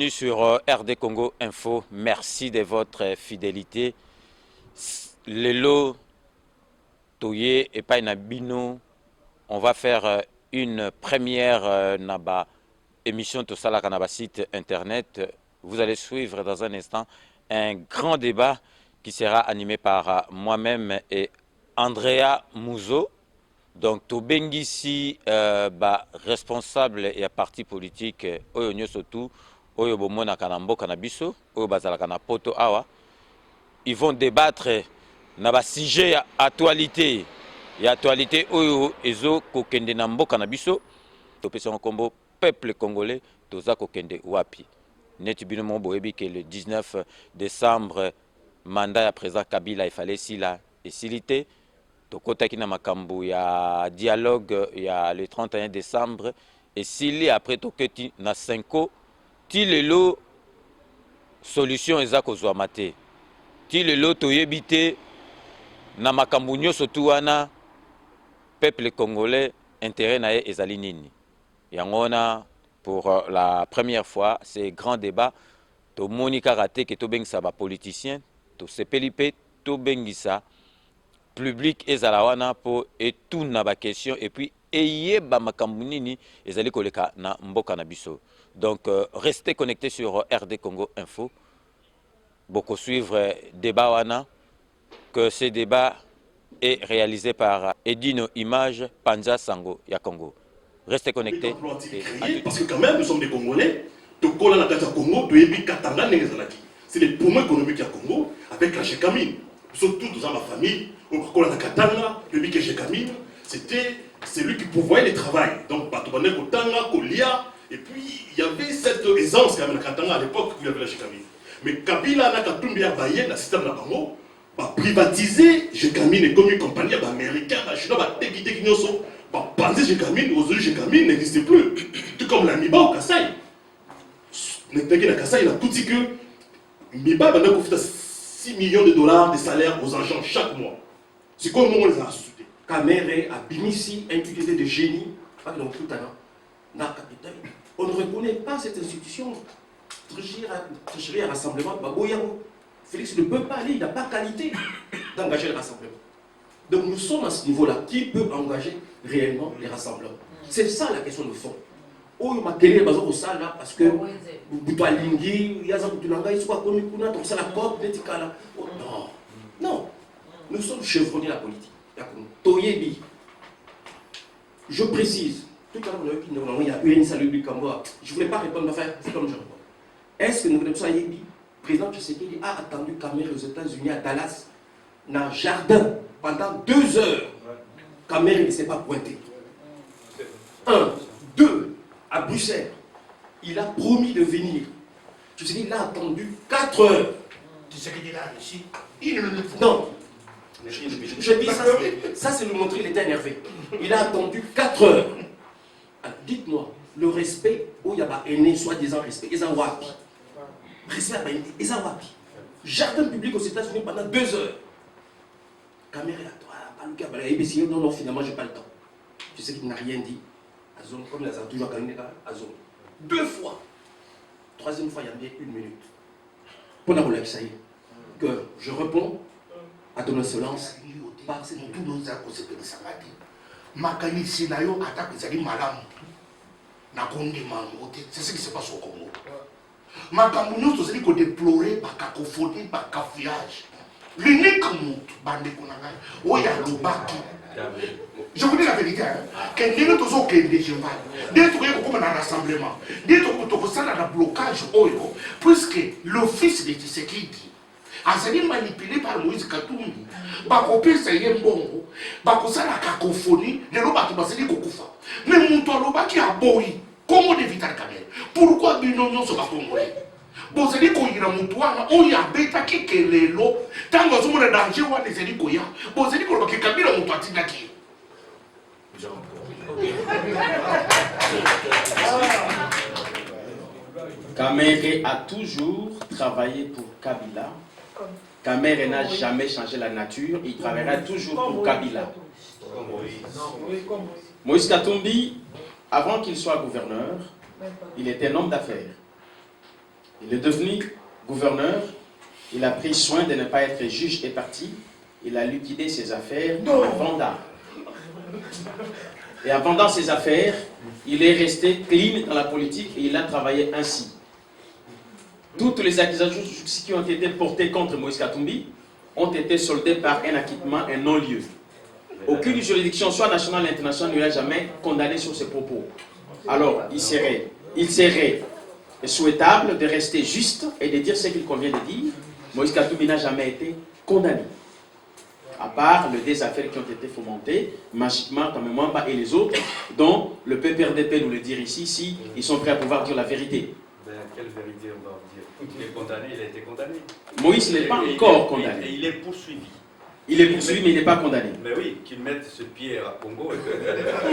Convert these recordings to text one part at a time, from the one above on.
bienvenue sur RD Congo Info. Merci de votre fidélité. Lelo, Toye et Painabino, on va faire une première naba émission de Salaka Naba site internet. Vous allez suivre dans un instant un grand débat qui sera animé par moi-même et Andrea Mouzo. Donc, Tobengisi, responsable et parti politique, Oyo Nyosotu, Oyo Bomona Kanambo Kanabiso, Oyo Bazala Kanapoto Awa, ils vont débattre na sujet actualité. Et actualité, Oyo Ezo Kokende Nambo Kanabiso, Topesson Kombo, peuple congolais, Toza Kokende Wapi. Netibino Boebi que le 19 décembre, mandat à présent Kabila, il fallait si la et silité. Tokotaki na makambu ya dialogue ya le 31 décembre et s'il après toketi na 5 ti lelo solution eza kozwama te ti lelo toyebi te na makambu nyonso tu wana peuple congolais intérêt na ye ezali nini yango wana pour la première fois c'est grand débat tomoni kaka te ke tobengisa bapoliticien tosepeli mpe tobengisa public ezalawana pour et tout na ba question et puis eyeba makambu nini ezali koleka na mboka na biso. Donc restez connectés sur RD Congo Info. Beaucoup suivre débat wana que ce débat est réalisé par Edino Image Panza Sango ya Congo. Restez connectés. Parce que quand même nous sommes des Congolais. Tokola na kata Congo, toyebi katanga ngezalaki. C'est les poumons économiques à Congo avec la Chekamine. Surtout dans ma famille, c'était celui qui pourvoyait les travail. Donc, et puis il y avait cette aisance quand même à l'époque où il y avait la Chekamine. Mais Kabila n'a qu'à tout bien bailler dans le système de la Bango, privatiser Chekamine et comme une compagnie américaine, chinois, penser Chekamine, aujourd'hui Chekamine n'existait plus. Tout comme la Miba au Kassai. Il a tout dit que Miba a 6 millions de dollars de salaire aux agents chaque mois. C'est comme on les a insultés. Kamere a Binissi, inculté de génie, pas dans tout talent, dans la capitale. On ne reconnaît pas cette institution. Tricherie à rassemblement, Baboyamo. Félix ne peut pas aller, il n'a pas qualité d'engager le rassemblement. Donc nous sommes à ce niveau-là. Qui peut engager réellement les rassemblements? C'est ça la question de fond. Oh, il m'a télé au salle là parce que Boutoualingui, Yazan Boutulanga, il soit connu pour notre c'est la COP, Netikala. Non, non. Nous sommes chevronnés la politique. Toyebi. Je précise, tout à l'heure, il y a eu une salut du Cambois. Je ne voulais pas répondre, mais c'est comme je réponds. Est-ce que nous voulons Yebi, président Tshisekedi a attendu Kamere aux États-Unis à Dallas, dans un jardin, pendant 2 heures. Kamere ne s'est pas pointé. 1, 2. À Bruxelles, il a promis de venir. Tu sais qu'il a attendu 4 heures. Tu sais qu'il est là, ici. Non. Je dis ça c'est nous montrer qu'il était énervé. Il a attendu 4 heures. Dites-moi, le respect, où il y a un aîné, soi-disant respect, ils ont wapi. Respect, ils ont wapi. Jardin public aux États-Unis pendant 2 heures. Caméra, non, finalement, je n'ai pas le temps. Tu sais qu'il n'a rien dit. Comme les a toujours gagné à zone. 2 fois. 3e fois, il y a bien 1 minute. Pour la ça y est. Que je réponds à ton insolence par cette c'est ce qui se passe au Congo. Makamounou, c'est qu'on déplorait par cacophonie, par cafouillage. L'unique mot, je vous dis la vérité, que nous sommes des cheval, des trucs comme un rassemblement, des trucs comme un blocage, puisque l'office de Tshisekedi a été manipulé par Moïse Katumbi, bakopé c'est bon, bakosa la cacophonie, les lobaki baseli kokufa. Mais mon toit qui a boyi, comment de Vital Kamel? Pourquoi Binonon sont pas congolais? Bon, c'est dit qu'on y a mon toit, on y a bêta qui est les lots, tant que vous avez danger, on a des élites. Bon, c'est dit qu'on a Kabila mon toit qui Kamere a toujours travaillé pour Kabila. Kamere n'a jamais changé la nature, il travaillera toujours pour Kabila. Moïse Katumbi, avant qu'il soit gouverneur, il était un homme d'affaires. Il est devenu gouverneur. Il a pris soin de ne pas être juge et parti. Il a liquidé ses affaires en vendant. Et en vendant ses affaires, il est resté clean dans la politique et il a travaillé ainsi. Toutes les accusations qui ont été portées contre Moïse Katumbi ont été soldées par un acquittement, un non-lieu. Aucune juridiction, soit nationale ou internationale, ne l'a jamais condamné sur ses propos. Alors, il serait souhaitable de rester juste et de dire ce qu'il convient de dire. Moïse Katumbi n'a jamais été condamné. À part les deux affaires qui ont été fomentées, magiquement, comme Mwamba et les autres, dont le PPRDP nous le dire ici, si ils sont prêts à pouvoir dire la vérité. Ben, quelle vérité on va dire? Il est condamné, il a été condamné. Moïse n'est pas encore condamné. Et il est poursuivi. Il est poursuivi, mais il n'est pas condamné. Mais oui, qu'il mette ce pied à Congo.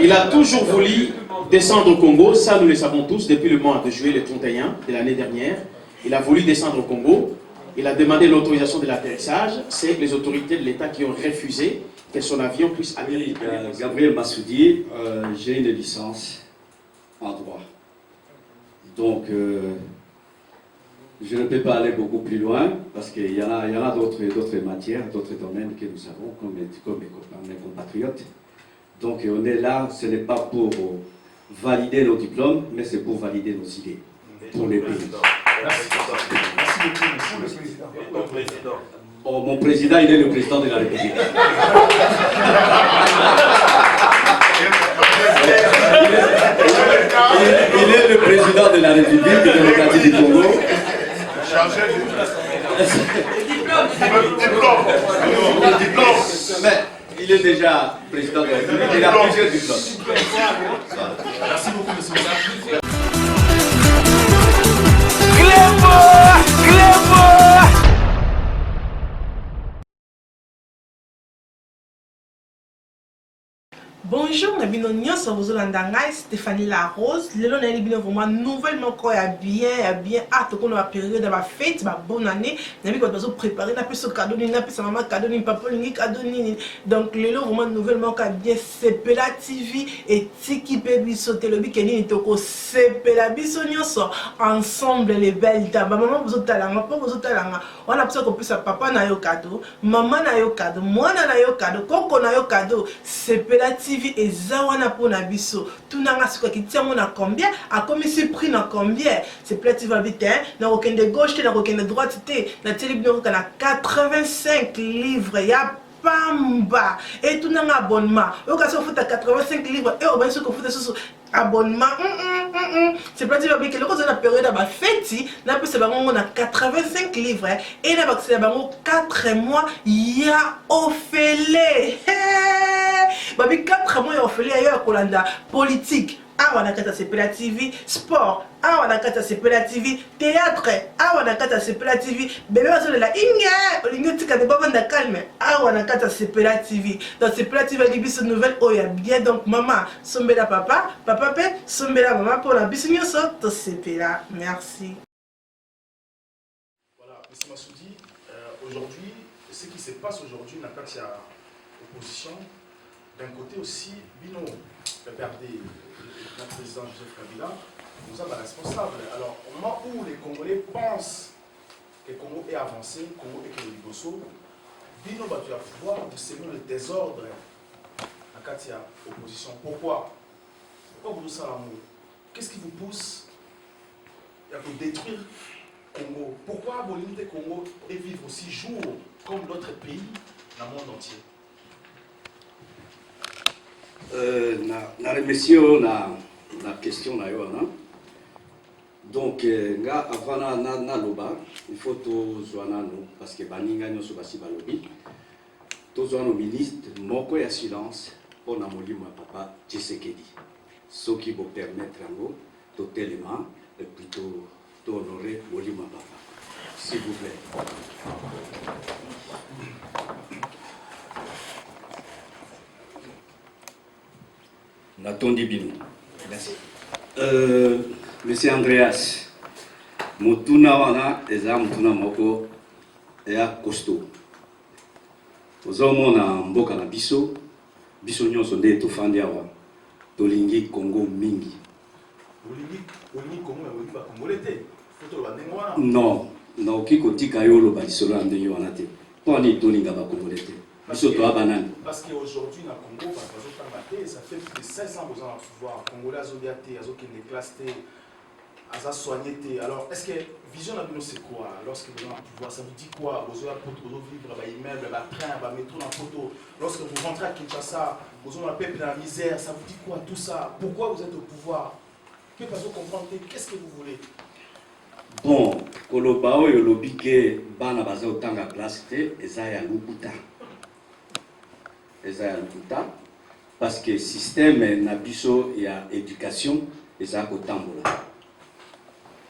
Il a toujours voulu descendre au Congo, ça nous le savons tous, depuis le mois de juillet le 31 de l'année dernière. Il a voulu descendre au Congo. Il a demandé l'autorisation de l'atterrissage. C'est les autorités de l'État qui ont refusé que son avion puisse aller. Gabriel Massoudi, j'ai une licence en droit. Donc, je ne peux pas aller beaucoup plus loin parce qu'il y en a d'autres matières, d'autres domaines que nous avons comme mes compatriotes. Donc, on est là, ce n'est pas pour valider nos diplômes, mais c'est pour valider nos idées pour les pays. Merci beaucoup, monsieur le président. Oh, mon président, il est le président de la République. Il est le président de la République démocratique du Congo. Mais il est déjà président de la République, il a plusieurs diplômes. Merci beaucoup, monsieur le président. Bonjour, na bino nyonso bozolanda ngai Stéphanie Larose. Lelo na bino vraiment nouvellement quoi ya bien hâte qu'on a période ba fête ba bonne année. Na bino bazo préparer na peso cadeau ni na peso maman cadeau ni papa ni cadeau ni. Donc lelo vraiment nouvellement quoi bien Sepela TV et Tiki Baby sauter le bikini ni toko Sepela biso nyonso ensemble les belles dames. Maman bozotalanga pas bozotalanga. On a besoin qu'on puisse papa na yo cadeau, maman na yo cadeau, mwana na yo cadeau, koko na yo cadeau. Sepela TV et zawana pour nabiso tout n'a pas qui tient mon à combien a commis ce prix dans combien c'est plate va vite n'a aucun de gauche n'a aucun de droite na télévision qu'on a 85 livres ya pamba et tout n'a abonnement au cas où faut 85 livres et au bien sûr qu'on faut des abonnement c'est plate va bien que le cause de la période à fête n'a pas c'est on a 85 livres et n'a pas c'est 4 mois ya offélé babi 4 mois ya offélé ailleurs Kolanda politique awa kata Sepela TV sport awa kata Sepela TV théâtre awa kata Sepela TV bébé bazo la inga olingo tika de baba nda calme awa kata Sepela TV dans Sepela TV qui biso nouvelle oya bien donc maman sombela papa pe sombela maman pour la biso nyonso to Sepela merci. Voilà, monsieur Massoudi, aujourd'hui, ce qui se passe aujourd'hui n'a pas de opposition. D'un côté aussi, Bino, regardez, le président Joseph Kabila, nous sommes responsables. Alors, au moment où les Congolais pensent que le Congo est avancé, le Congo est que le Liboso, Bino va pouvoir de semer le désordre à Katia opposition. Pourquoi vous ça l'amour? Qu'est-ce qui vous pousse à détruire le Congo? Pourquoi Bolivie et Congo et vivre aussi jour comme d'autres pays dans le monde entier? Na remercio na question na yo na donc nga avant na loba il faut to zwana no parce que baninga nyoso basi balobi to zwana ministre moko ya silence pour na molimo ya papa Tshisekedi ce qui vous permettre ngo to tellement et plutôt to honorer molimo ya papa s'il vous plaît. Natondi bino. Merci. Monsieur Andreas, mutuna wana eza mutuna moko ya costaud. Ozomona mboka na biso nyonso nde tofandi awa tolingi Congo mingi. Olingi Congo ya Congolais te. Non, non, qui kotika yo lo balisolo ande yo anate. Pour ni tolinga ba congolais. Biso to abanani. Parce qu'aujourd'hui, dans le Congo, ça fait plus de 16 ans que vous avez le pouvoir. Congolais, Azoliaté, Azokine, Clasté, Azasoignété. Alors, est-ce que vision de nous, c'est quoi? Lorsque vous avez le pouvoir, ça vous dit quoi? Vous avez vivre, immeuble, train, métro, dans photo. Lorsque vous rentrez à Kinshasa, vous avez la paix dans la misère, ça vous dit quoi tout ça? Pourquoi vous êtes au pouvoir? Que vous comprendre? Qu'est-ce que vous voulez? Bon, koloba oyo lobi ke bana baza otanga classe te eza ya lukuta. Eza ya lukuta parce que système na biso ya éducation eza kotambola.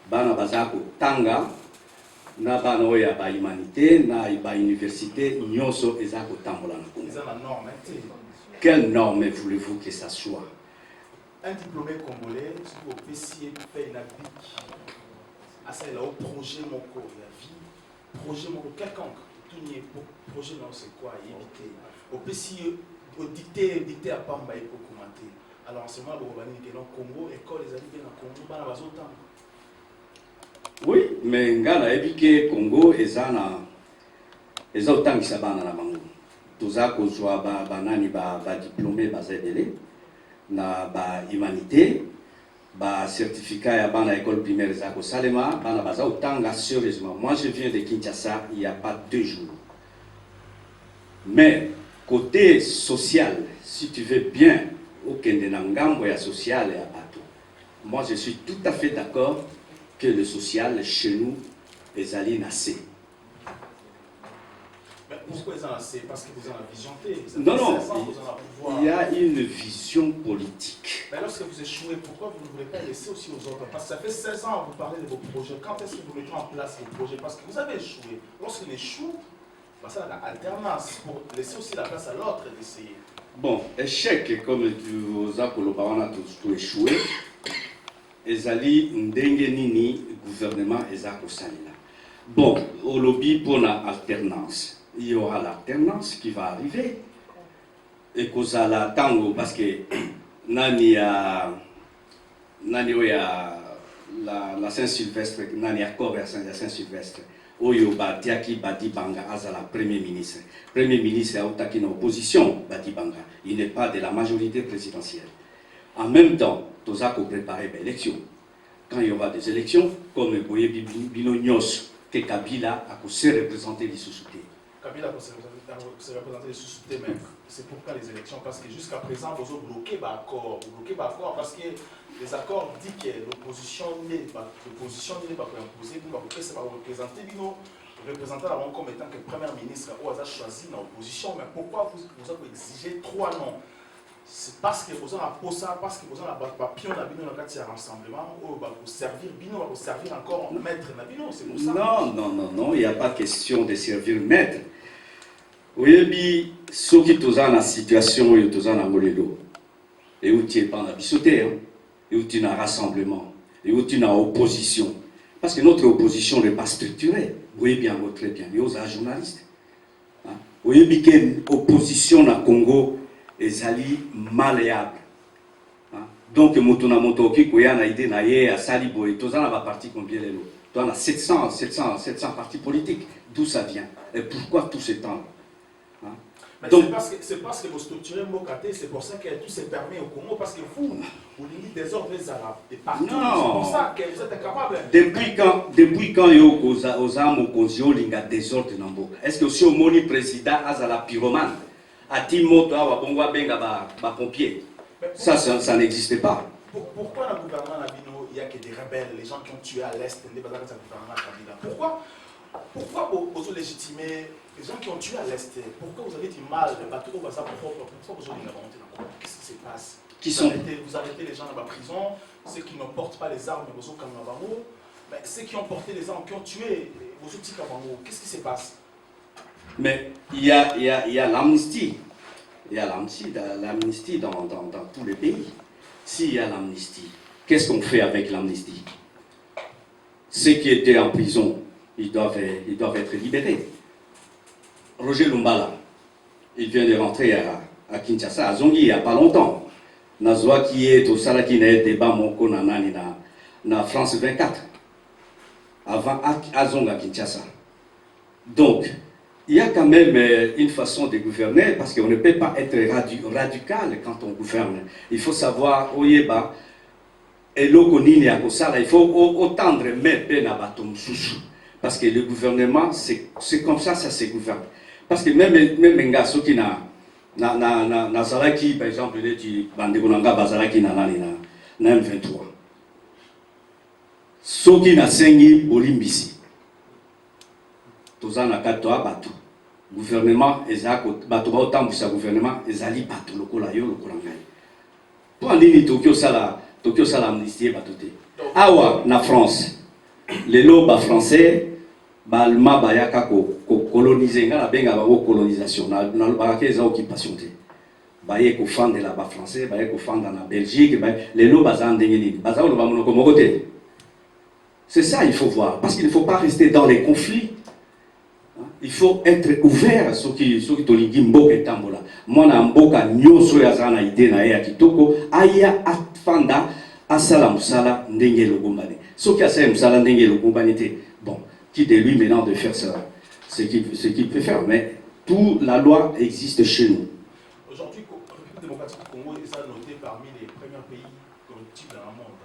Bana baza kotanga na bana oyo ya ba humanité na ba université nyonso eza kotambola na Congo. Eza la norme. Quelle norme voulez-vous que ça soit? Un diplômé congolais, si vous PC fait une habitude. Ah, ça, il a un projet, mon corps, la vie, projet, mon corps, quelconque. Tout n'y est projet, non, c'est quoi? Éviter. Au PC, au dicter à Pamba, il faut commenter. Alors, en ce moment, le Robani, qui est dans le Congo, école, les amis, dans le Congo, dans la autant. Oui, mais ngala ebike Congo ezana ezotangisa bana na bango. Toza kozwa ba nani ba diplômé ba zebele na ba humanité. Ba certificat ya bana école primaire zako salema bana baza otanga sérieusement. Moi je viens de Kinshasa il y a pas 2 jours. Mais côté social, si tu veux bien au kende na ngambo ya social ya bato. Moi je suis tout à fait d'accord que le social chez nous est allé nasser. Mais pourquoi ils en ont assez? Parce que vous en avez vision T. Non, il y a une vision politique. Mais lorsque vous échouez, pourquoi vous ne voulez pas laisser aussi aux autres? Parce que ça fait 16 ans que vous parlez de vos projets. Quand est-ce que vous mettez en place vos projets? Parce que vous avez échoué. Lorsqu'il échoue, ça a l'alternance pour laisser aussi la place à l'autre d'essayer. Bon, échec, comme tu as tout échoué, ezali ndenge nini gouvernement ezako salila. Bon, au lobby pour la alternance. Il y aura l'alternance qui va arriver. Et cause la tango parce que nani ya la Saint-Sylvestre, nani accord ya Saint-Sylvestre. Oyo batiaki Bati Banga azala premier ministre. Premier ministre a otaki na opposition Bati Banga. Il n'est pas de la majorité présidentielle. En même temps, Tozako préparer l'élection. Quand il y aura des élections, comme Boye Bino Nyos, que Kabila a se représenter les sous-soutés. Kabila a se représenter les sous-soutés, mais c'est pourquoi les élections? Parce que jusqu'à présent, vous avez bloqué l'accord. Vous bloquez l'accord parce que les accords disent que l'opposition n'est pas imposée, vous ne pas représenter Bino. Représentant la comme étant que le Premier ministre a choisi l'opposition, mais pourquoi vous avez exigé 3 noms? C'est parce que vous avez un ça, parce que vous avez un pion dans le rassemblement, ou pour servir Bino, pour servir encore maître Nabino, c'est pour ça. Non, il n'y a pas question de servir maître. Oui, ceux qui sont dans la situation où ils sont dans Molelo, et où tu es pas dans bisoté, et où tu es dans rassemblement, et où tu es dans opposition. Parce que notre opposition n'est pas structurée. Oui, bien, très bien. Il y a des journalistes. Oui, bien, l'opposition au Congo est malléable. Donc, Motuna Motoki, qui a une idée, à Salibo, et tous en parti combien les lots. On a 700 partis politiques. D'où ça vient? Et pourquoi tout ce temps? Donc, c'est parce que vous structurez Mokaté, c'est pour ça que tout se permet au Congo, parce que vous limitez des ordres des Arabes, des partis. C'est pour ça que vous êtes incapable. Depuis quand vous avez des désordres dans le Boka? Est-ce que si le président a la pyromane, a Timoto, a Benga, pompier? Ça n'existe pas. Pourquoi dans le gouvernement Nabino, il n'y a que des rebelles, les gens qui ont tué à l'Est, pourquoi vous légitimez les gens qui ont tué à l'Est? Pourquoi vous avez du mal, le bateau va ça pourquoi vous avez inventé dans quoi? Qu'est-ce qui se passe? Vous arrêtez les gens dans la prison, ceux qui ne portent pas les armes, vous comme Navarro, mais ceux qui ont porté les armes, qui ont tué, vous outils Kabango, qu'est-ce qui se passe? Mais il y a l'amnistie. Il y a l'amnistie dans tous les pays. S'il y a l'amnistie, qu'est-ce qu'on fait avec l'amnistie? Ceux qui étaient en prison, ils doivent être libérés. Roger Lumbala, il vient de rentrer à Kinshasa, à Zongi, il n'y a pas longtemps. Nazwa qui est au Salaki na débat moko na France 24. avant Azonga Kinshasa. Donc, il y a quand même une façon de gouverner parce qu'on ne peut pas être radical quand on gouverne. Il faut savoir, Oyeba, et l'Okonini à Kosala, il faut autant mettre na batom sousou. Parce que le gouvernement, c'est comme ça se gouverne. Parce que même nga soki na Zalaki, par exemple, il est Bandegonanga Bazalaki na M23. Soki na sengi Bolimbisi. Toza na katoa batu. Gouvernement, ezako, batu ba autant sa gouvernement, ezali batu lokola yo lokola ngai. Pour nini Tokyo sala amnistie batu te. Awa na France, les lobes français, balma bayaka ko coloniser nga la benga ba colonisation na ba eza occupation te. Baye ko fande la ba français, baye ko fande na Belgique, les lobes bazan ndengeni, bazao lo ba monoko moko te. C'est ça il faut voir parce qu'il ne faut pas rester dans les conflits. Il faut être ouvert à ce qui tolingi mboka etambola. Mwana mboka nyoso ya zana ide na ya kitoko aya afanda asala musala ndenge logombane. Ce qui a fait musala ndenge logombane te. Bon, qui de lui maintenant de faire ça, ce qu'il peut faire, mais toute la loi existe chez nous. Aujourd'hui, la République démocratique du Congo est notée parmi les premiers pays corruptifs dans le monde.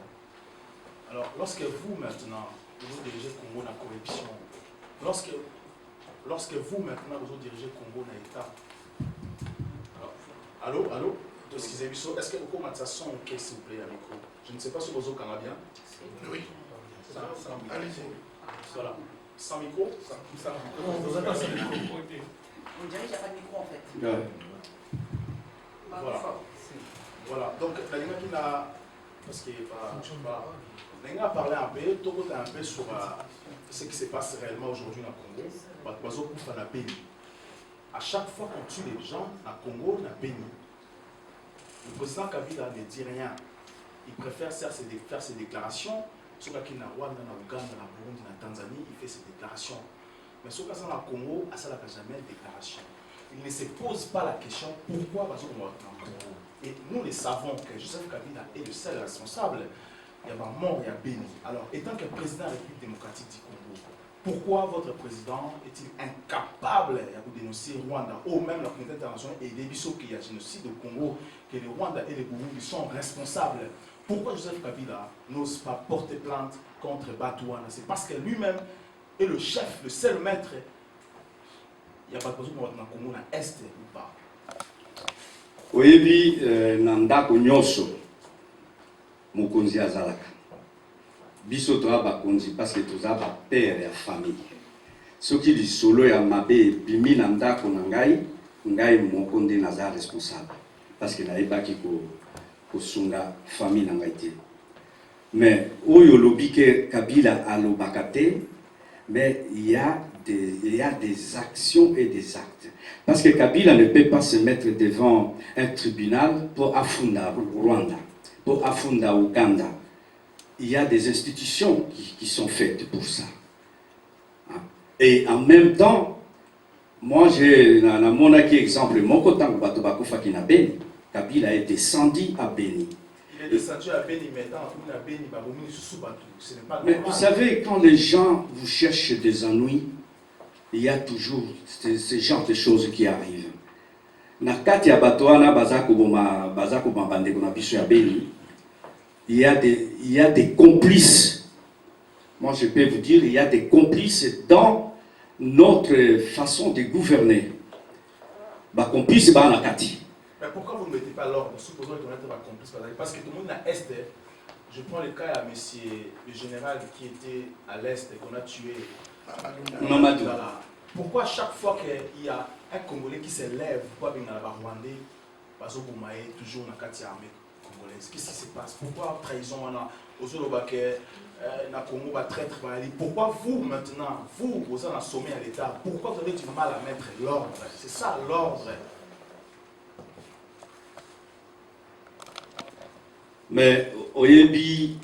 Alors, lorsque vous maintenant, vous dirigez le Congo dans la corruption, lorsque vous maintenant vous dirigez le Congo dans l'État, allô, excusez-moi, est-ce que vous commencez à son s'il vous plaît, à micro? Je ne sais pas si vous êtes canadien. Oui. Allez-y. Voilà. Sans micro, sans micro. Vous êtes sans micro. On dirait qu'il n'y a pas de micro en fait. Ouais. Voilà. Donc, la ligne qui n'a. Parce qu'il n'est pas. La ligne a parlé un peu, tout le monde un peu sur ce qui se passe réellement aujourd'hui dans le Congo. À chaque fois qu'on tue les gens, dans le Congo, on a béni. Le président Kabila ne dit rien. Il préfère faire ses déclarations. Sur la Rwanda, na Ouganda, na Burundi, na Tanzanie, il fait ses déclarations. Mais sur le Congo, il n'a jamais de déclaration. Il ne se pose pas la question pourquoi on va en Congo. Et nous le savons que Joseph Kabila est le seul responsable. Il y a mort, il y a béni. Alors, étant que président de la République démocratique du Congo, pourquoi votre président est-il incapable de dénoncer Rwanda ou même la communauté internationale et des bisous qu'il y a génocide au Congo, que le Rwanda et le Burundi sont responsables? Pourquoi Joseph Kabila n'ose pas porter plainte contre Batouana? C'est parce que lui-même est le chef, le seul maître. Il n'y a pas de besoin de dans le Congo, dans l'Est ou pas. Oyebi nandako nyoso mokonzi azalaka. Biso toa bakonzi parce que toza ba père ya famille. Soki lisolo ya mabe bimi nandako na ngai moko nde naza responsable parce que naebaki ko sunga famille nangaité. Mais oyo lobi ke Kabila alobaka te, mais il y a des actions et des actes. Parce que Kabila ne peut pas se mettre devant un tribunal pour affunda Rwanda, pour affunda Ouganda. Il y a des institutions qui sont faites pour ça. Et en même temps, moi j'ai mon exemple, mon côté qui na Beni. Kabila est descendu à Beni. Il est descendu à Beni, mais dans à Beni, ce n'est pas normal. Mais vous savez, quand les gens vous cherchent des ennuis, il y a toujours ce genre de choses qui arrivent. Nakati ya Batoana bazako bambande na biso ya Beni, il y a des complices. Moi je peux vous dire, il y a des complices dans notre façon de gouverner. Ba complice ba nakati. Mais pourquoi vous ne mettez pas l'ordre? Supposons que vous êtes un complice. Parce que tout le monde à l'Est, je prends le cas à monsieur le général qui était à l'Est et qu'on a tué. Pourquoi chaque fois qu'il y a un Congolais qui s'élève, pourquoi il y a un Rwandais, toujours dans la armée congolaise? Qu'est-ce qui se passe? Pourquoi trahison pourquoi vous maintenant, vous êtes en sommet à l'État, pourquoi vous avez du mal à mettre l'ordre? C'est ça l'ordre. Mais Oyebi,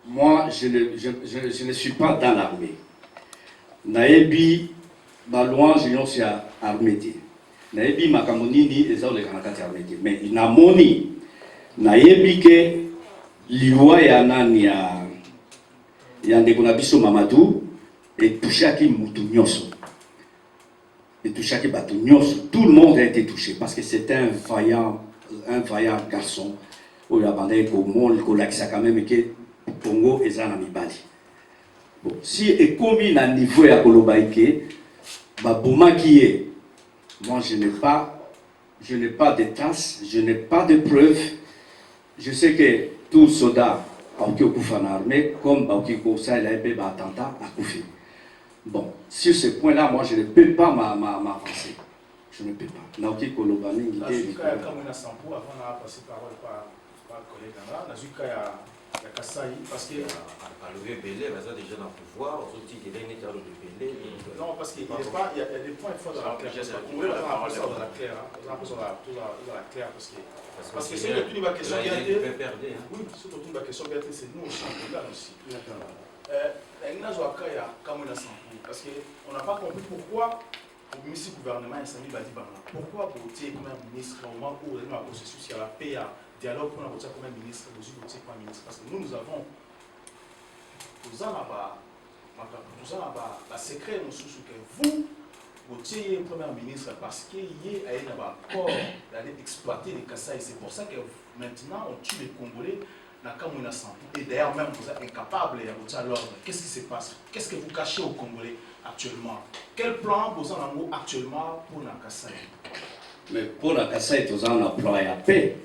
moi je ne suis pas dans l'armée. Naebi, ma louange, c'est armée. Naebi, ma kamonini, et ça, les kanakati armée. Mais il n'a moni. Naebi que l'iwa ya nani Yande Konabiso Mamadou, et touchaki Moutounyoso. Et touchaki Batounyoso. Tout le monde a été touché parce que c'était un vaillant garçon. Où il a bandé qu'au monde, qu'au lac, ça quand même, que Congo et Zana Mibali. Bon, si est commis à niveau à Kolobaïke, Baboma qui est, moi je n'ai pas de traces, je n'ai pas de preuves. Je sais que tout soldat a été en armée, comme Baukiko ça il a été attentat à Koufi. Bon, sur ce point-là, moi je ne peux pas m'avancer. Je ne peux pas. Naoki Kolobani, Nazuka ya Kamuna Sampo, avant on a passé parole par collègue là. Nazuka ya Kasai, parce que. À lever Belé, mais ça déjà dans le pouvoir, aux autres qui viennent de Belé. Non, parce qu'il y a des points forts dans la claire. On va appeler ça dans la claire. On va appeler ça dans la claire parce que c'est une question bien. Oui, c'est une question bien. C'est nous aussi, on regarde aussi. Parce qu'on n'a pas compris pourquoi le ministre du gouvernement Sami Badi Bangla. Pourquoi voter comme un ministre au moment où vous avez un processus il y a la paix, dialogue pour voter comme un ministre, vous voter comme un ministre. Parce que nous avons la secret nous sous que vous votiez un premier ministre parce qu'il y a un accord d'aller exploiter les Kassai. C'est pour ça que maintenant on tue les Congolais. Et d'ailleurs même vous êtes incapable de voter l'ordre. Qu'est-ce qui se passe? Qu'est-ce que vous cachez aux Congolais actuellement? Quel plan vous en avez actuellement pour la Kassai? Mais pour la Kassai, vous en avez un plan à paix.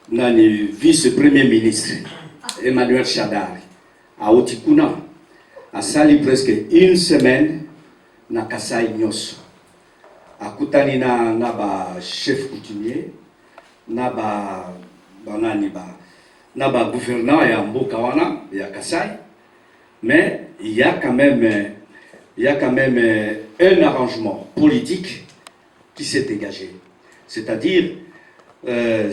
Le vice-premier ministre Emmanuel Chadari à Otikuna a sali presque une semaine na Kassai Nyos. A Koutani na ba chef coutumier, na ba gouverneur et Mbokawana et à Kassai. Mais il y a quand même un arrangement politique qui s'est dégagé. C'est-à-dire,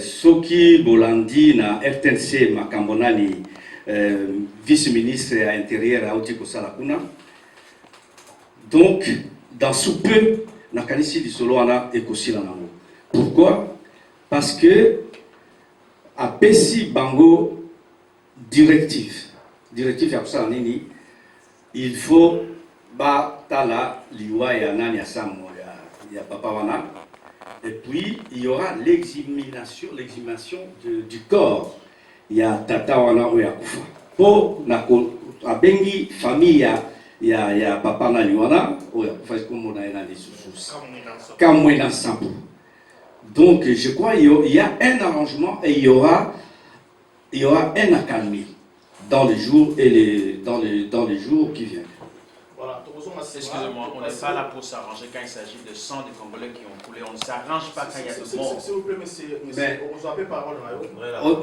Soki Bolandi na RTNC Makambonani, vice-ministre à l'intérieur à Otiko Salakuna. Donc, dans ce peu, na kanisi di Soloana et Kosilanango. Pourquoi? Parce que à Pessi Bango directive ya kusala nini, il faut batala liwa ya nani ya samo ya papa wana, et puis il y aura l'exhumation du corps ya tata wana ou ya kufa po na abengi famille ya papa nani wana ou ya kufa comme on a nani susus Kamwena Sampo. Donc je crois il y a un arrangement et il y aura un accalmie dans les jours et dans les jours qui viennent. Voilà, excusez-moi, on n'est pas là pour s'arranger quand il s'agit de sang de Congolais qui ont coulé. On ne s'arrange pas quand il y a de morts. S'il vous plaît, monsieur, on vous parole.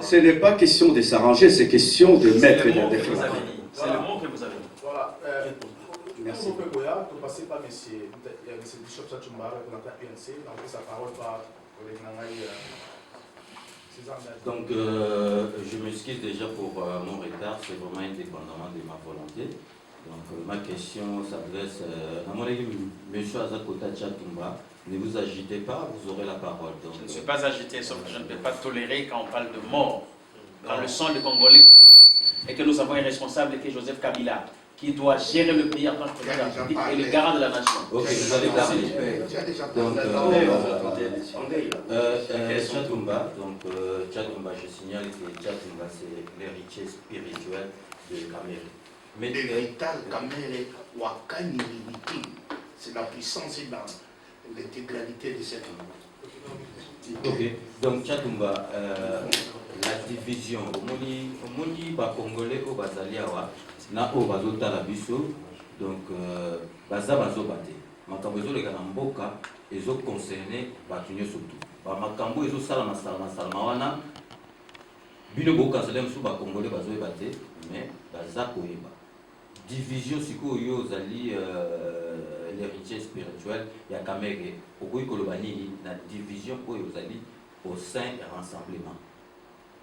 Ce n'est pas question de s'arranger, c'est question de mettre la défense. C'est le mot que vous avez dit. Voilà. Merci. Vous pouvez passer par monsieur Bishop Sachumba, représentant PNC, donc sa parole par collègue Nangaï. Donc, je m'excuse déjà pour mon retard, c'est vraiment indépendamment de ma volonté. Donc, ma question s'adresse à mon ami, M. Azakota Tchatumba. Ne vous agitez pas, vous aurez la parole. Donc, je ne suis pas agité, sauf que je ne peux pas tolérer quand on parle de mort, quand le sang de Congolais coule, et que nous avons un responsable qui est Joseph Kabila, qui doit gérer le pays en tant que président de la République et le garant de la nation. Ok, vous allez parler. Donc, Tchatumba, je signale que Tchatumba, c'est l'héritier spirituel de Kamere. Mais l'héritage Kamere Wakani Limiti, c'est la puissance et l'intégralité de cette monde. Ok, donc Tchatumba, la division, Omoni Congolais au Bazaliawa, na o bazota la biso, donc baza bazobate. Makambo ezo leka na mboka ezo concerné batunyo surtout. Ba makambo ezo sala na wana bino bo kanselem su ba Congolais bazoyebate, mais baza koyeba. Division sikoyo zali l'héritier spirituel ya Kamere okoyi kolobani na division oyo zali au sein du rassemblement.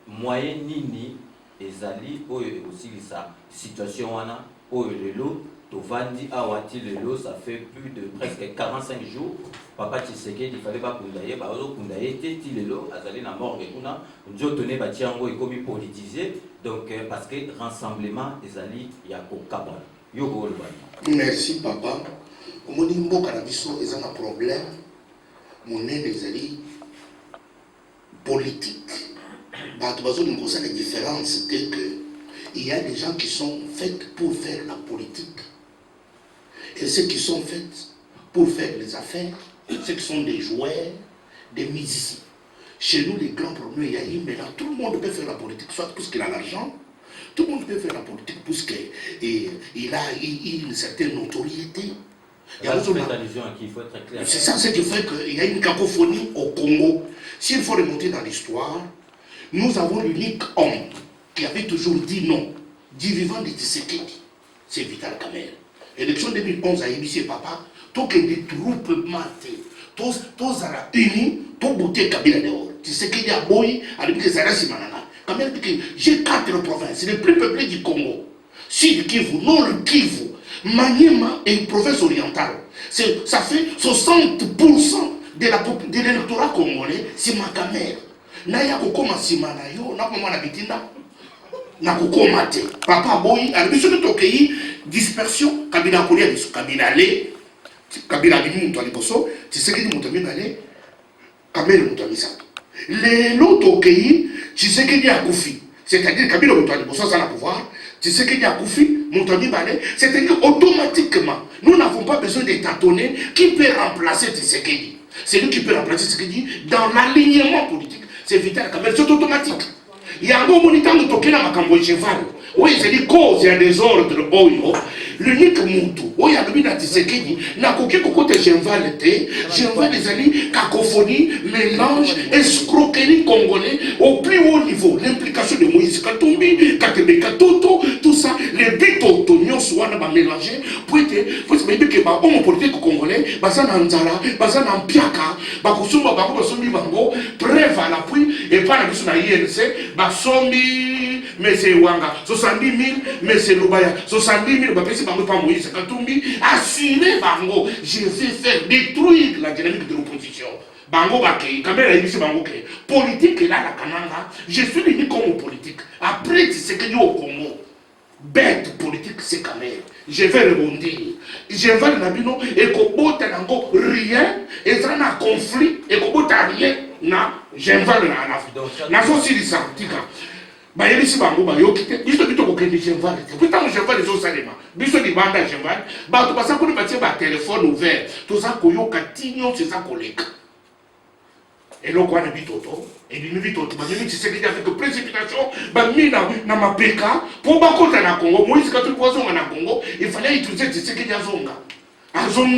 Moyen nini ezali oyo aussi sa situation wana oyo lelo Tovandi Awati Lelo, ça fait plus de presque 45 jours. Papa Tshisekedi, il fallait pas Kundaye, Baozo Kundaye, Tilelo, Azali na morgue, Kuna, Ndiotone Batiango est comme politisé, donc parce que rassemblement des alliés, Yako Kabal. Yogo le Merci papa. Comme on dit, Mboka Nabiso, ils ont un problème. Mon aide des alliés politiques. La différence, c'est qu'il y a des gens qui sont faits pour faire la politique. Et ceux qui sont faits pour faire les affaires, ceux qui sont des joueurs, des musiciens. Chez nous, les grands problèmes, il y a eu, mais là, tout le monde peut faire la politique, soit parce qu'il a l'argent, tout le monde peut faire la politique parce qu'il a une certaine notoriété. Il y a allusion à qui il faut être clair. C'est ça ce qui fait qu'il y a une cacophonie au Congo. S'il faut remonter dans l'histoire, nous avons l'unique homme qui avait toujours dit non, dit vivant de Tshisekedi, c'est Vital Kamerhe. Élection 2011 à Ibishi Papa, tout que des troupes matées, tous à la unis, tout bouter Kabila dehors. Tshisekedi a boy, a dit que ça reste Manana. Kamerhe dit que j'ai 4 provinces, les plus peuplées du Congo. Sud Kivu, Nord Kivu, Maniema et province orientale. Ça fait 60% de l'électorat congolais, c'est ma Kamerhe. Naya kokoma simana yo, na mama na bitinda. Na kokoma te. Papa boy, a biso to kei dispersion Kabila kolia biso Kabila le. Kabila bini mutu aliboso, Tshisekedi mutu bini ale. Kamerhe mutu amisato. Lelo to kei Tshisekedi akufi. C'est-à-dire Kabila mutu aliboso ça la pouvoir. Tshisekedi akufi, mutu bini ale. C'est-à-dire automatiquement, nous n'avons pas besoin de tâtonner qui peut remplacer Tshisekedi. C'est lui qui peut remplacer Tshisekedi dans l'alignement politique. C'est Vital Kamerhe, c'est automatique. Il y a un bon moniteur de Tokena Makambo cheval. Oui, c'est des causes, il y a des ordres. L'unique moutou, oui, il y a le Tshisekedi, n'a qu'aucun côté cheval, cheval des alliés, cacophonie, mélange, escroquerie congolais au plus haut niveau. L'implication de Moïse Katumbi, Katebe Katoto, tout ça, les bito oignons soient mélangés pour être, vous savez que les hommes politiques congolais, Basan Anzara, Basan Ampiaka, Bakusumba, Bakosumbi Bango, preuve à l'appui, et pas la mission à INC, Basombi, mais c'est Wanga, 70 000, mais c'est Lubaya, 70 000, Bapesi Bango, pas Moïse Katumbi, assurez Bango, je vais faire détruire la dynamique de l'opposition. Bango Bakei, Kamerhe Ibishi Bango Kei, politique est là, la Kananga, je suis l'unique homme politique. Après, c'est que au Congo, bête politique, c'est Kamerhe. Je vais rebondir. Je vais le nabino, et Kobota Nango, rien, et ça n'a conflit, et Kobota rien, na, je vais le nabino. Nazo Sirisa, Tika. Bayebisi bango bayokite biso bito kokende cheval putain cheval zo salema biso di banda cheval ba to pasa ko ni batie ba téléphone ouvert to za koyoka tinyo c'est ça koleka et lo kwa na bitoto et di bitoto ba ngi Tshisekedi avec précipitation ba mina na mapeka pour ba kota na Congo Moïse Katumbi poison na Congo il fallait utiliser Tshisekedi azonga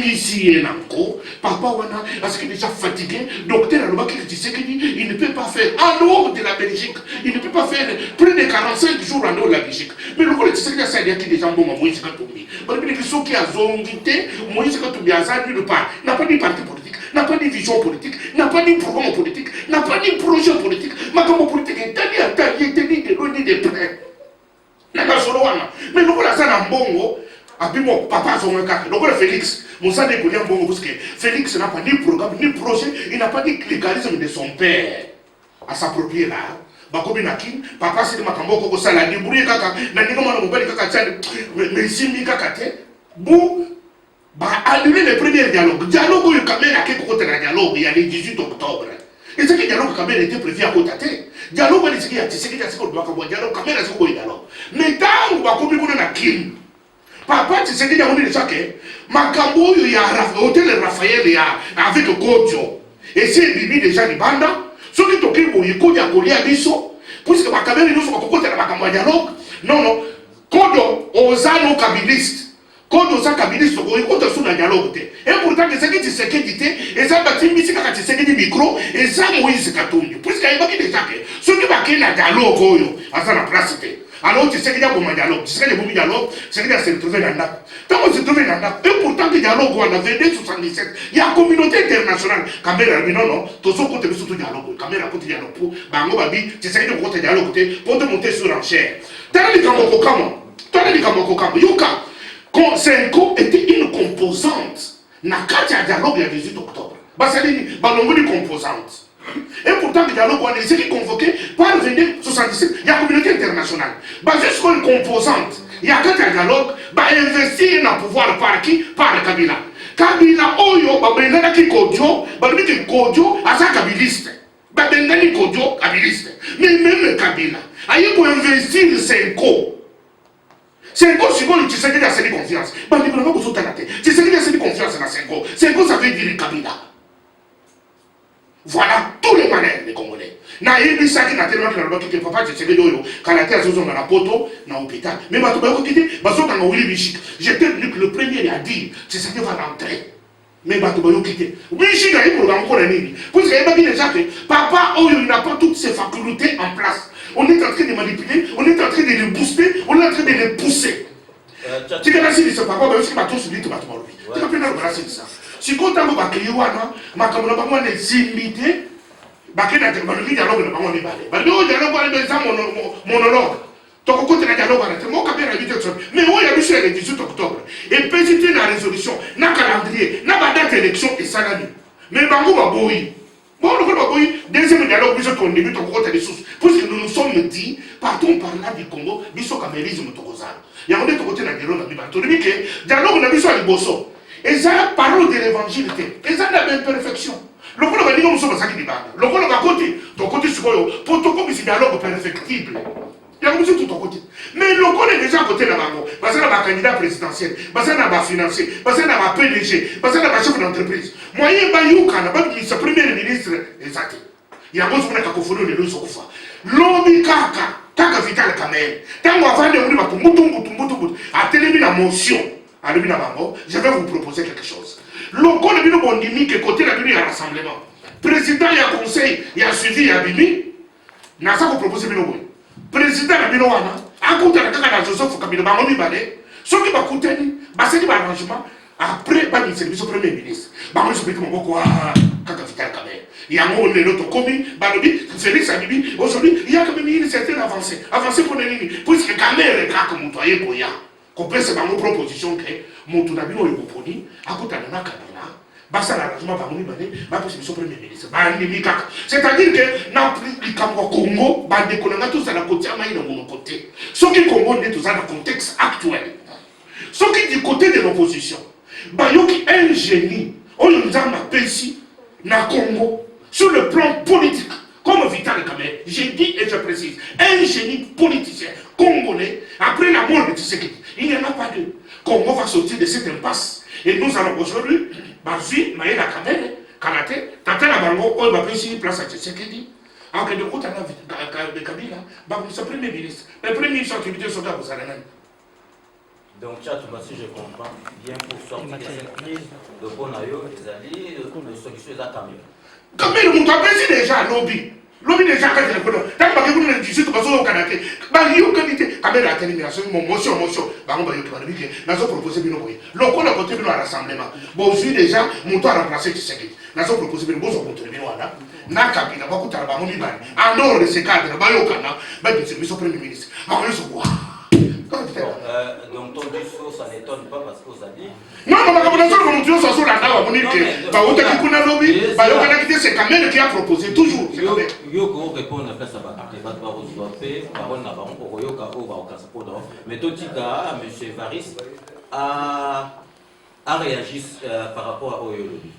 ici Nanko, papa wana, parce qu'il est déjà fatigué, docteur Alobaki Tshisekedi, il ne peut pas faire en dehors de la Belgique, il ne peut pas faire plus de 45 jours en dehors de la Belgique. Mais le collègue Tshisekedi a dit qu'il y a des gens bon Moïse Katumbi. Parce que ceux qui ont zongité, Moïse Katumbi a ça nulle part, n'a pas dit parti politique, n'a pas dit vision politique, n'a pas dit programme politique, n'a pas dit projet politique. Ma comme politique est taillé de loin ni de près. N'a pas solo wana. Mais le collègue ça n'a bongo. Après mon papa son cas, donc le Félix, mon sang est bon parce que Félix n'a pas ni programme ni projet, il n'a pas dit le charisme de son père à s'approprier là. Bakobi nakin, papa c'est de makambo ko sala ni brouiller kaka, na ni kama na mobali kaka tchane, mais si mi kaka te, bou ba annuler le premier dialogue. Dialogue il Kamerhe a quelque côté dialogue, il y a le 18 octobre. Et ce que dialogue Kamerhe était prévu à côté. Dialogue il dit que c'est que dialogue Kamerhe c'est quoi dialogue. Mais tant bakobi ko na kin. Papa Tshisekedi a dit déjà que Makambo il y a hôtel Raphaël avec Kodjo. Et c'est Bibi déjà les bandes. Ceux qui toquent pour y Kodjo à Kolia Biso, puisque Makambo nous sommes à côté de Makambo dialogue. Non. Kodjo osano kabiliste. Kodjo osano kabiliste il compte sur le dialogue. Et pourtant que c'est Tshisekedi et ça bâti Misi Kaka Tshisekedi micro et ça Moïse Katumbi. Puisque il y a déjà que ceux qui va qu'il a dialogue à sa place. Alors tu sais qu'il y a un dialogue, tu sais qu'il y a un dialogue, c'est qu'il y a se retrouvé dans la. Tant qu'on se trouve dans la, et pourtant le dialogue on a 2277, il y a une communauté internationale. Kamerhe a dit non, tout ce côté sur tout dialogue, Kamerhe a côté dialogue pour, Bango Babi, tu sais qu'il y a un côté dialogue pour te monter sur l'enchère. T'as dit comment, Yoka, Senko était une composante. Na katia dialogue le 18 octobre. Basalini, balongoli composante. Et pourtant, le dialogue, on est convoqué par le 77. Il y a la communauté internationale. Juste une composante. Il y a un dialogue, investir dans le pouvoir par qui? Par le Kabila. Kabila, oyo, babengana ki Kodjo, babengana ki Kodjo, asa kabiliste. Babengana ki Kodjo, kabiliste. Mais même Kabila, aïe pour investir Senko. Senko, si vous Tshisekedi a cédé confiance. Babengana pas besoin de la tête. Tshisekedi a cédé confiance dans Senko. Senko, ça veut dire Kabila. Voilà tous les malins des Congolais. Na yebi saki na tellement que papa Tshisekedi oyo kanate azozo na poto na hôpital. Mais bato ba ko kité bazo kanga wili bishik. J'étais le premier à dire Tshisekedi va rentrer. Mais bato ba yo kité. Bishik a pour encore nini. Parce que yeba déjà que papa oyo il n'a pas toutes ses facultés en place. On est en train de manipuler, on est en train de les booster, on est en train de les pousser. Tu connais si ce papa ba aussi bato sur lui to bato ba lui. Tu peux pas regarder ça. Si quand on va créer wana, makamuna ba mwana zimité, ba kena te ba lui dialogue na ba mwana balé. Ba do dialogue ba les monologue. To ko côté na dialogue na te mo ka bien habité ça. Mais on y a vu le 18 octobre. Et petit na résolution, na calendrier, na ba date élection et salami. Mais bango ba boyi. Bon le ba boyi, deuxième dialogue biso to début to ko côté des sources. Parce que nous nous sommes dit, partons par là du Congo, biso camérisme to kozala. Ya on est to côté na dialogue na ba to bi que dialogue na biso ali bosso. Et ça, parole de l'évangile, et ça n'a pas perfection. Le monde va dire que nous sommes à le monde va côté, ton côté sur le protocole, c'est dialogue perfectible. Il y a tout ton côté. Mais le monde est déjà à côté de la banque. Parce qu'il y a un candidat présidentiel, parce qu'il y a un financier, parce qu'il y a un PDG, parce qu'il y a un chef d'entreprise. Moi, il y a un premier ministre exact. Il y a un autre qui a confondu les deux sofa. L'homme kaka vital quand même. Tant qu'on va faire des moutons, à téléviser la motion. Je vais vous proposer quelque chose. Le code de Bondimi, qui est côté de la rassemblement. Président, il y a conseil, il y a suivi, il y a bimi. N'a pas proposé Binoboy. Président, il y a Binowana. À côté de la Joseph Kabila, Bangomi Balé. Ce qui va coûter, c'est un arrangement. Après, il s'est mis au premier ministre. Bangomi se met mon boko à Kakavital Kamel. Il y a un mot, l'autre commis, Balobi, Félix Abibi. Aujourd'hui, il y a quand même une certaine avancée. Avancée pour les lignes. Puisque Kamel est là comme Moutoye Koya. Comprends, c'est ma proposition que mon tout d'abord est proponi, à côté de la Kabila, basa l'arrangement par mon ibane, ma possibilité premier ministre, c'est-à-dire que n'a plus au Congo, bah déconnant tous à la côté, à maï dans mon côté. Ce qui Congo n'est tous dans le contexte actuel. Ce qui du côté de l'opposition, bah yoki un génie, on nous a ma ici, na Congo, sur le plan politique. Comme Vital Kamel, j'ai dit et je précise, un génie politicien congolais, après la mort de Tshisekedi, il n'y en a pas deux. Congo va sortir de cette impasse. Et nous allons aujourd'hui, Bazui, Maïla Kamel, Kanate, Tata Bango, on va passer place à Tshisekedi. Alors que de côté de Kabila, c'est le premier ministre. Le premier ministre activité sur la Boussalanan. Donc, si je comprends bien, pour sortir de cette crise, le Bonayo, les alliés, le solution est à Kamel. Kamel, on t'a pensé déjà, lobby. Lobby déjà, quand il est là, tant que vous ne dites pas au Canada, il y a qualité. Kamel a terminé, motion, on va proposer une autre. Le coup, on continue à rassemblement. Bon, je déjà, mon temps à remplacer Tshisekedi. Nous avons proposé une bonne opportunité. Na Kabila, beaucoup de travail, en dehors de ces cadres, Bayokana, c'est premier ministre. Donc ton discours, ça n'étonne pas parce que vous avez dit... Non, c'est Kamel qui a proposé, toujours. Yoko répond à ça, mais Totika, M. Varis, a réagi par rapport à Oyolobi.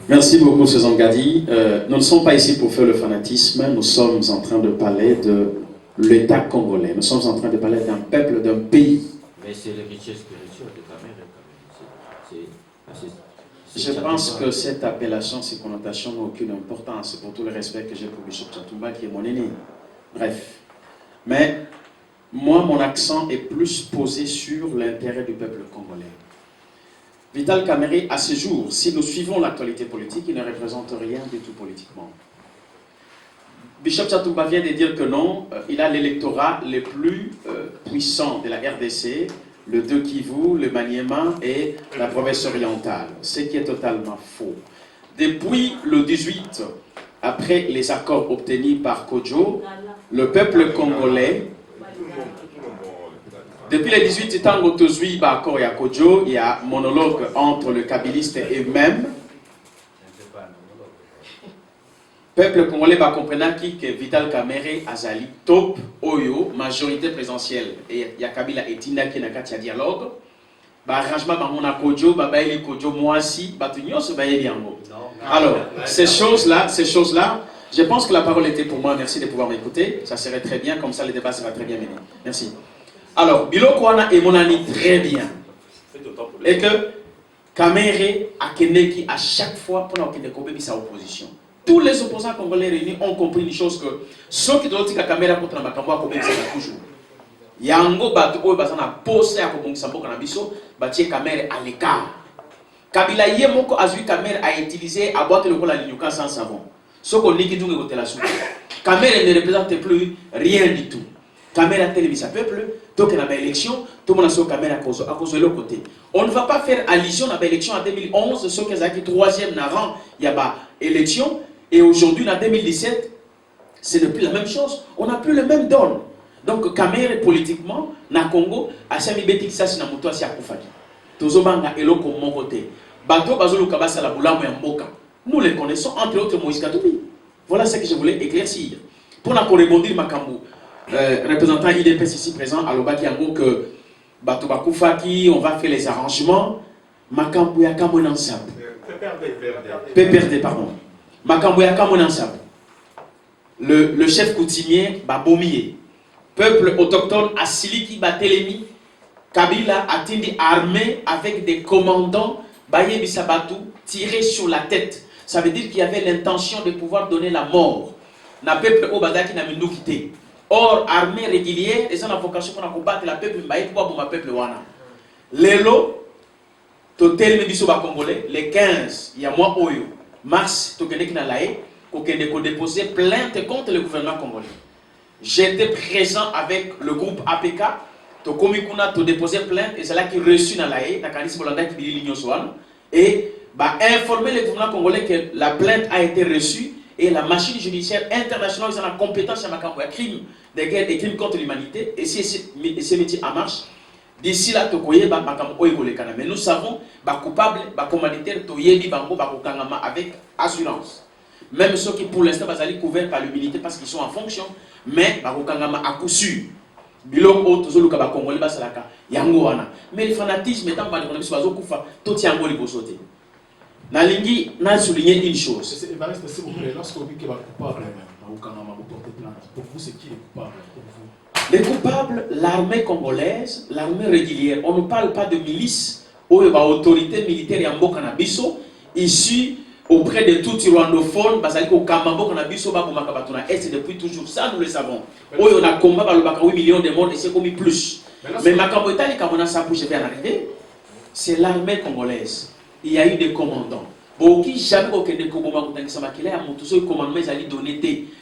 Merci beaucoup, César Gadi. Nous ne sommes pas ici pour faire le fanatisme, nous sommes en train de parler de l'État congolais. Nous sommes en train de parler d'un peuple, d'un pays. Mais c'est les richesses spirituelles de Kamel. Je pense que cette appellation, ces connotations n'ont aucune importance pour tout le respect que j'ai pour Bishop Chatumba, qui est mon aîné. Bref. Mais moi, mon accent est plus posé sur l'intérêt du peuple congolais. Vital Kamerhe, à ce jour, si nous suivons l'actualité politique, il ne représente rien du tout politiquement. Bishop Chatumba vient de dire que non, il a l'électorat le plus puissant de la RDC, le 2 Kivu, le Maniema et la province orientale, ce qui est totalement faux. Depuis le 18, après les accords obtenus par Kodjo, le peuple congolais Depuis les 18 ans, Otozui, Bakor et Akodjo, il y a monologue entre le kabiliste et eux-mêmes. Peuple congolais va comprendre que Vital Kamerhe Azali top Oyo majorité présidentielle et il y a Kabila et Tina qui n'a qu'à dialogue. Bah arrangement bah on a Kodjo, bah baili Kodjo moisi, bah tout nyos baili yango. Alors ces choses là, je pense que la parole était pour moi. Merci de pouvoir m'écouter. Ça serait très bien comme ça le débat sera très bien mené. Merci. Alors Biloko wana et mon ami très bien. Et que Kamerhe a Keneki à chaque fois pendant qu'il découvre sa opposition. Tous les opposants congolais réunis ont compris une chose que ceux qui doivent dire caméra contre la Makambo a commencé toujours. Yango bato oyo bazana posé à kobongisa mboka na biso batie caméra à l'écart. Kabila ye moko azui caméra a utilisé à boîte le la lignouka sans savon. Ce qu'on dit que côté la soupe. Caméra ne représente plus rien du tout. Caméra télévise à peuple, donc la élection, tout le monde a son caméra à cause de l'autre côté. On ne va pas faire allusion à l'élection en 2011, ceux qui ont été troisième dans rang, il y a pas élection. Et aujourd'hui, en 2017, ce n'est plus la même chose. On n'a plus le même donne. Donc, Kamerhe, politiquement, na Congo, a sami beti kisasi na muto asi akufaki. Tozobanga eloko mon côté. Bato bazolo kabasa la boulamu ya mboka. Nous les connaissons, entre autres Moïse Katumbi. Voilà ce que je voulais éclaircir. Pour la rebondir Makambo, représentant IDPS ici présent, à l'Obaki Yango, que Bato Bakufaki, on va faire les arrangements. Makambo ya kamon ensemble. PPRD, pardon. Makamboyaka Monansab, le chef coutumier Babomie, peuple autochtone Asiliki Batelemi, Kabila a tindi armée avec des commandants Baye Bisabatu tirés sur la tête. Ça veut dire qu'il y avait l'intention de pouvoir donner la mort. Na peuple Obadaki n'a mis quitté. Or, armée régulière, ils ont la vocation pour combattre la peuple Baye pour ma peuple Wana. Lelo, Totel Mebisoba Congolais, les 15, il y a moi Oyo. Mars, Tokenek Nalae, Kokeneko déposé plainte contre le gouvernement congolais. J'étais présent avec le groupe APK, Tokomikuna, to déposé plainte, et c'est là qu'il reçut Nalae, Nakanis Bolanda qui dit l'Union Swan, et informer le gouvernement congolais que la plainte a été reçue, et la machine judiciaire internationale, ils ont la compétence à Makambo, crime de guerre et crimes contre l'humanité, et si ce métier en marche, d'ici là, mais nous savons que coupable, commanditaire, avec assurance. Même ceux qui pour l'instant sont couverts par l'humilité parce qu'ils sont en fonction, mais à coup sûr. Mais le fanatisme est en tout Nalingi n'a souligné une chose. Lorsque vous dites que coupable, pour vous, c'est qui est coupable? Les coupables, l'armée congolaise, l'armée régulière. On ne parle pas de milices ou d'autorités militaires Yambo Kanabiso, issues auprès de tout rwandophone, Basaliko Kamambo Kanabiso, Bakumakabatouna. Et c'est depuis toujours ça, nous le savons. On a combat par le 8 millions de morts et c'est commis plus. Mais Makambo Itali, comme on a ça pour je vais en arriver, c'est l'armée congolaise. Il y a eu des commandants. Qui jamais aucun des commandements donné.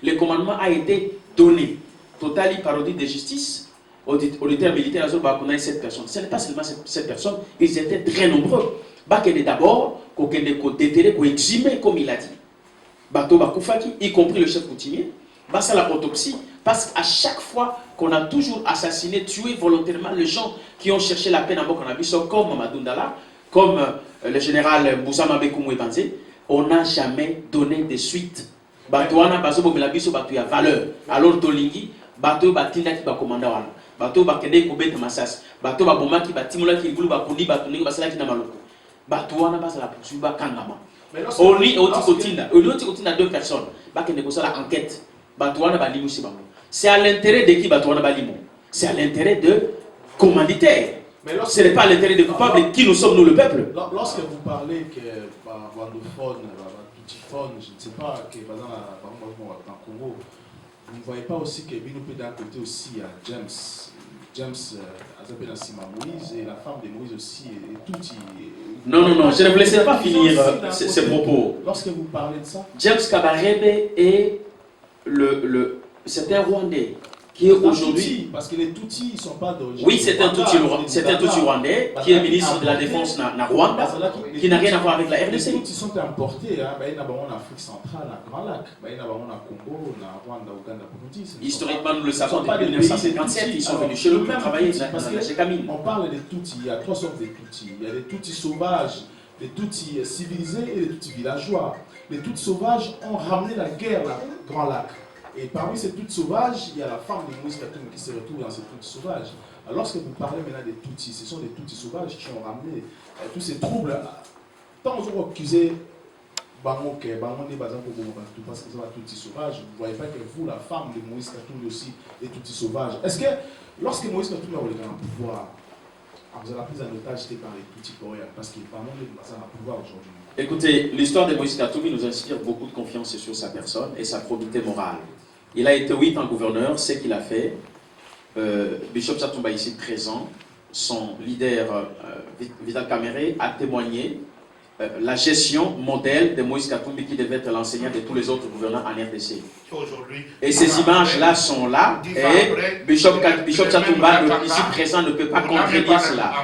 Le commandement a été donné. Totali parodie de justice, auditeur militaire, on a 7 personnes. Ce n'est pas seulement 7 personnes, ils étaient très nombreux. D'abord, qu'on déterrer, qu'on exhumer, comme il a dit. Bato Bakoufaki, y compris le chef coutumier, basa la autopsie, parce qu'à chaque fois qu'on a toujours assassiné, tué volontairement les gens qui ont cherché la paix dans Bokonabiso, comme Mamadou Ndala, comme le général Boussama Bekoumou Ebanze, on n'a jamais donné de suite. Batouana, Bazobo Melabiso, Batou ya valeur. Alors Tolingi, Bato Batina qui va commander wana. Bato Bakende Koubet Massas. Bato Baboma qui Batimula qui voulait Bakundi, Batouning, Basala qui n'a maloko. Batouana Basa la poursuite, Bakangama. On lit au Tikotinda. On lit au Tikotinda 2 personnes. Bakende Kosa la enquête. Batouana Balimou Sibango. C'est à l'intérêt de qui Batouana Balimou? C'est à l'intérêt de commanditaire. Ce n'est pas à l'intérêt des coupables qui nous sommes, nous le peuple. Lorsque vous parlez que rwandophone, phone, je ne sais pas, que par exemple dans Congo, vous ne voyez pas aussi que Binopé d'un côté aussi il y a James Azabé Nassima Moïse et la femme de Moïse aussi et tout. Non, je ne vous laisserai pas finir ces propos. Lorsque vous parlez de ça, James Kabarebe est c'est un Rwandais qui est aujourd'hui... Parce que les Tutsis, ils ne sont pas d'origine. Oui, c'est un Tutsi rwandais qui est ministre de la Défense na Rwanda, qui n'a rien à voir avec la RDC. Les Tutsis sont importés, il y en a en Afrique centrale, à Grand Lac, il y en a en Congo, en Rwanda, Ouganda, Burundi. Historiquement, nous le savons, depuis 1957, ils sont venus chez nous pour travailler chez Camille. On parle des Tutsis, il y a trois sortes de Tutsis. Il y a des Tutsis sauvages, des Tutsis civilisés et des Tutsis villageois. Les Tutsis sauvages ont ramené la guerre à Grand Lac. Et parmi ces Tutsis sauvages, il y a la femme de Moïse Katumbi qui se retrouve dans ces Tutsis sauvages. Alors, lorsque vous parlez maintenant des Tutsis, ce sont des Tutsis sauvages qui ont ramené tous ces troubles. Tant que vous accusez parce que c'est un Tutsi sauvage, vous ne voyez pas que vous, la femme de Moïse Katumbi aussi, est Tutsi sauvage. Est-ce que lorsque Moïse Katumbi a eu le pouvoir, vous avez pris en otage par les Tutsis coréens, parce qu'il parle de pouvoir aujourd'hui? Écoutez, l'histoire de Moïse Katumbi nous inspire beaucoup de confiance sur sa personne et sa probité morale. Il a été 8 ans gouverneur, c'est qu'il a fait. Bishop Chatumba ici présent, son leader Vital Kamerhe a témoigné la gestion modèle de Moïse Katumbi qui devait être l'enseignant de tous les autres gouverneurs en RDC. Et ces images-là sont là et Bishop Chatumba ici présent ne peut pas contredire cela.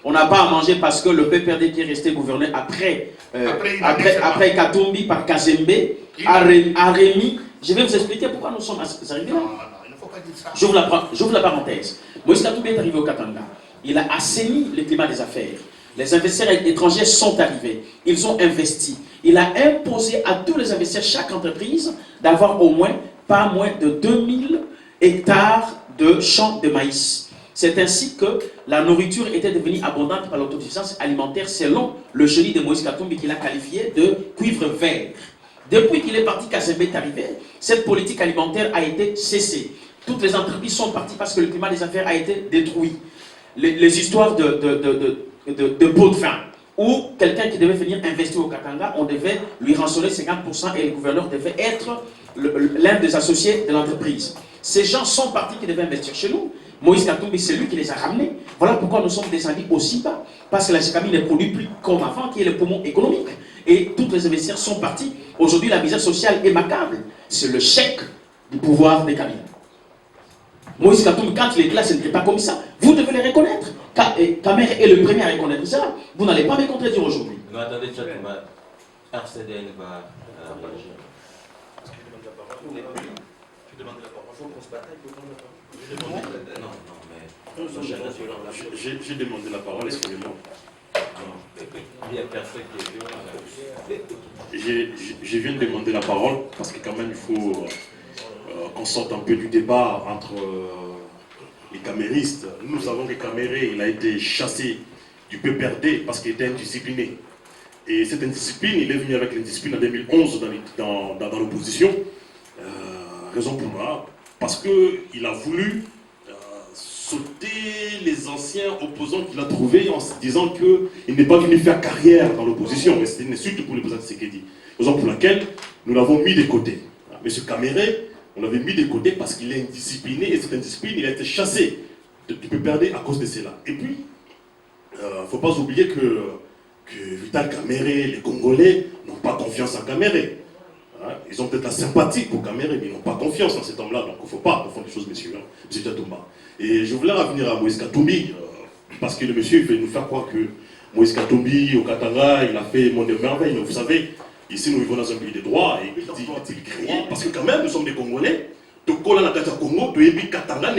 On n'a pas à manger parce que le PPRD qui est resté gouverneur après Katumbi par Kazembe a remis. Je vais vous expliquer pourquoi nous sommes arrivés là. J'ouvre la parenthèse. Moïse Katumbi est arrivé au Katanga. Il a assaini le climat des affaires. Les investisseurs étrangers sont arrivés. Ils ont investi. Il a imposé à tous les investisseurs, chaque entreprise, d'avoir pas moins de 2000 hectares de champs de maïs. C'est ainsi que la nourriture était devenue abondante par l'autosuffisance alimentaire selon le génie de Moïse Katumbi qu'il a qualifié de cuivre vert. Depuis qu'il est parti, Kazembe est arrivé, cette politique alimentaire a été cessée. Toutes les entreprises sont parties parce que le climat des affaires a été détruit. Les histoires de pots de vin, où quelqu'un qui devait venir investir au Katanga, on devait lui rançonner 50% et le gouverneur devait être l'un des associés de l'entreprise. Ces gens sont partis qui devaient investir chez nous. Moïse Katumbi, c'est lui qui les a ramenés. Voilà pourquoi nous sommes descendus aussi bas. Parce que la Gécamine ne produit plus comme avant, qui est le poumon économique. Et tous les investisseurs sont partis. Aujourd'hui, la misère sociale est macabre. C'est le chèque du pouvoir des Kabila. Moïse Katumbi, quand il était là, ce n'était pas comme ça. Vous devez les reconnaître. Kamer est le premier à reconnaître ça. Vous n'allez pas me contredire aujourd'hui. Non, attendez, RCDN va réagir. Tu demandes la parole. Il faut qu'on se bataille pour prendre la parole. J'ai demandé la parole, excusez-moi. Il n'y a personne qui est venu. Je viens de demander la parole parce que quand même il faut qu'on sorte un peu du débat entre les caméristes. Nous savons que Kamerhe, il a été chassé du PPRD parce qu'il était indiscipliné. Et cette indiscipline, il est venu avec l'indiscipline en 2011 dans l'opposition. Raison pour moi, parce qu'il a voulu sauter les anciens opposants qu'il a trouvés en se disant qu'il n'est pas venu faire carrière dans l'opposition. Et c'est une insulte pour le président Tshisekedi. Raison pour laquelle nous l'avons mis de côté. Monsieur Kamerhe, on l'avait mis de côté parce qu'il est indiscipliné et cette indiscipline, il a été chassé du PPRD à cause de cela. Et puis, il ne faut pas oublier que Vital Kamerhe, les Congolais n'ont pas confiance en Kamerhe. Ils ont peut-être la sympathie pour Kamerhe, mais ils n'ont pas confiance en cet homme-là. Donc il ne faut pas confondre les choses, monsieur Chatumba. Et je voulais revenir à Moïse Katumbi, parce que le monsieur il veut nous faire croire que Moïse Katumbi, au Katanga, il a fait monde de merveille. Mais vous savez, ici nous vivons dans un pays de droit, et il dit crier, parce que quand même nous sommes des Congolais, donc on a la Congo, Katanga,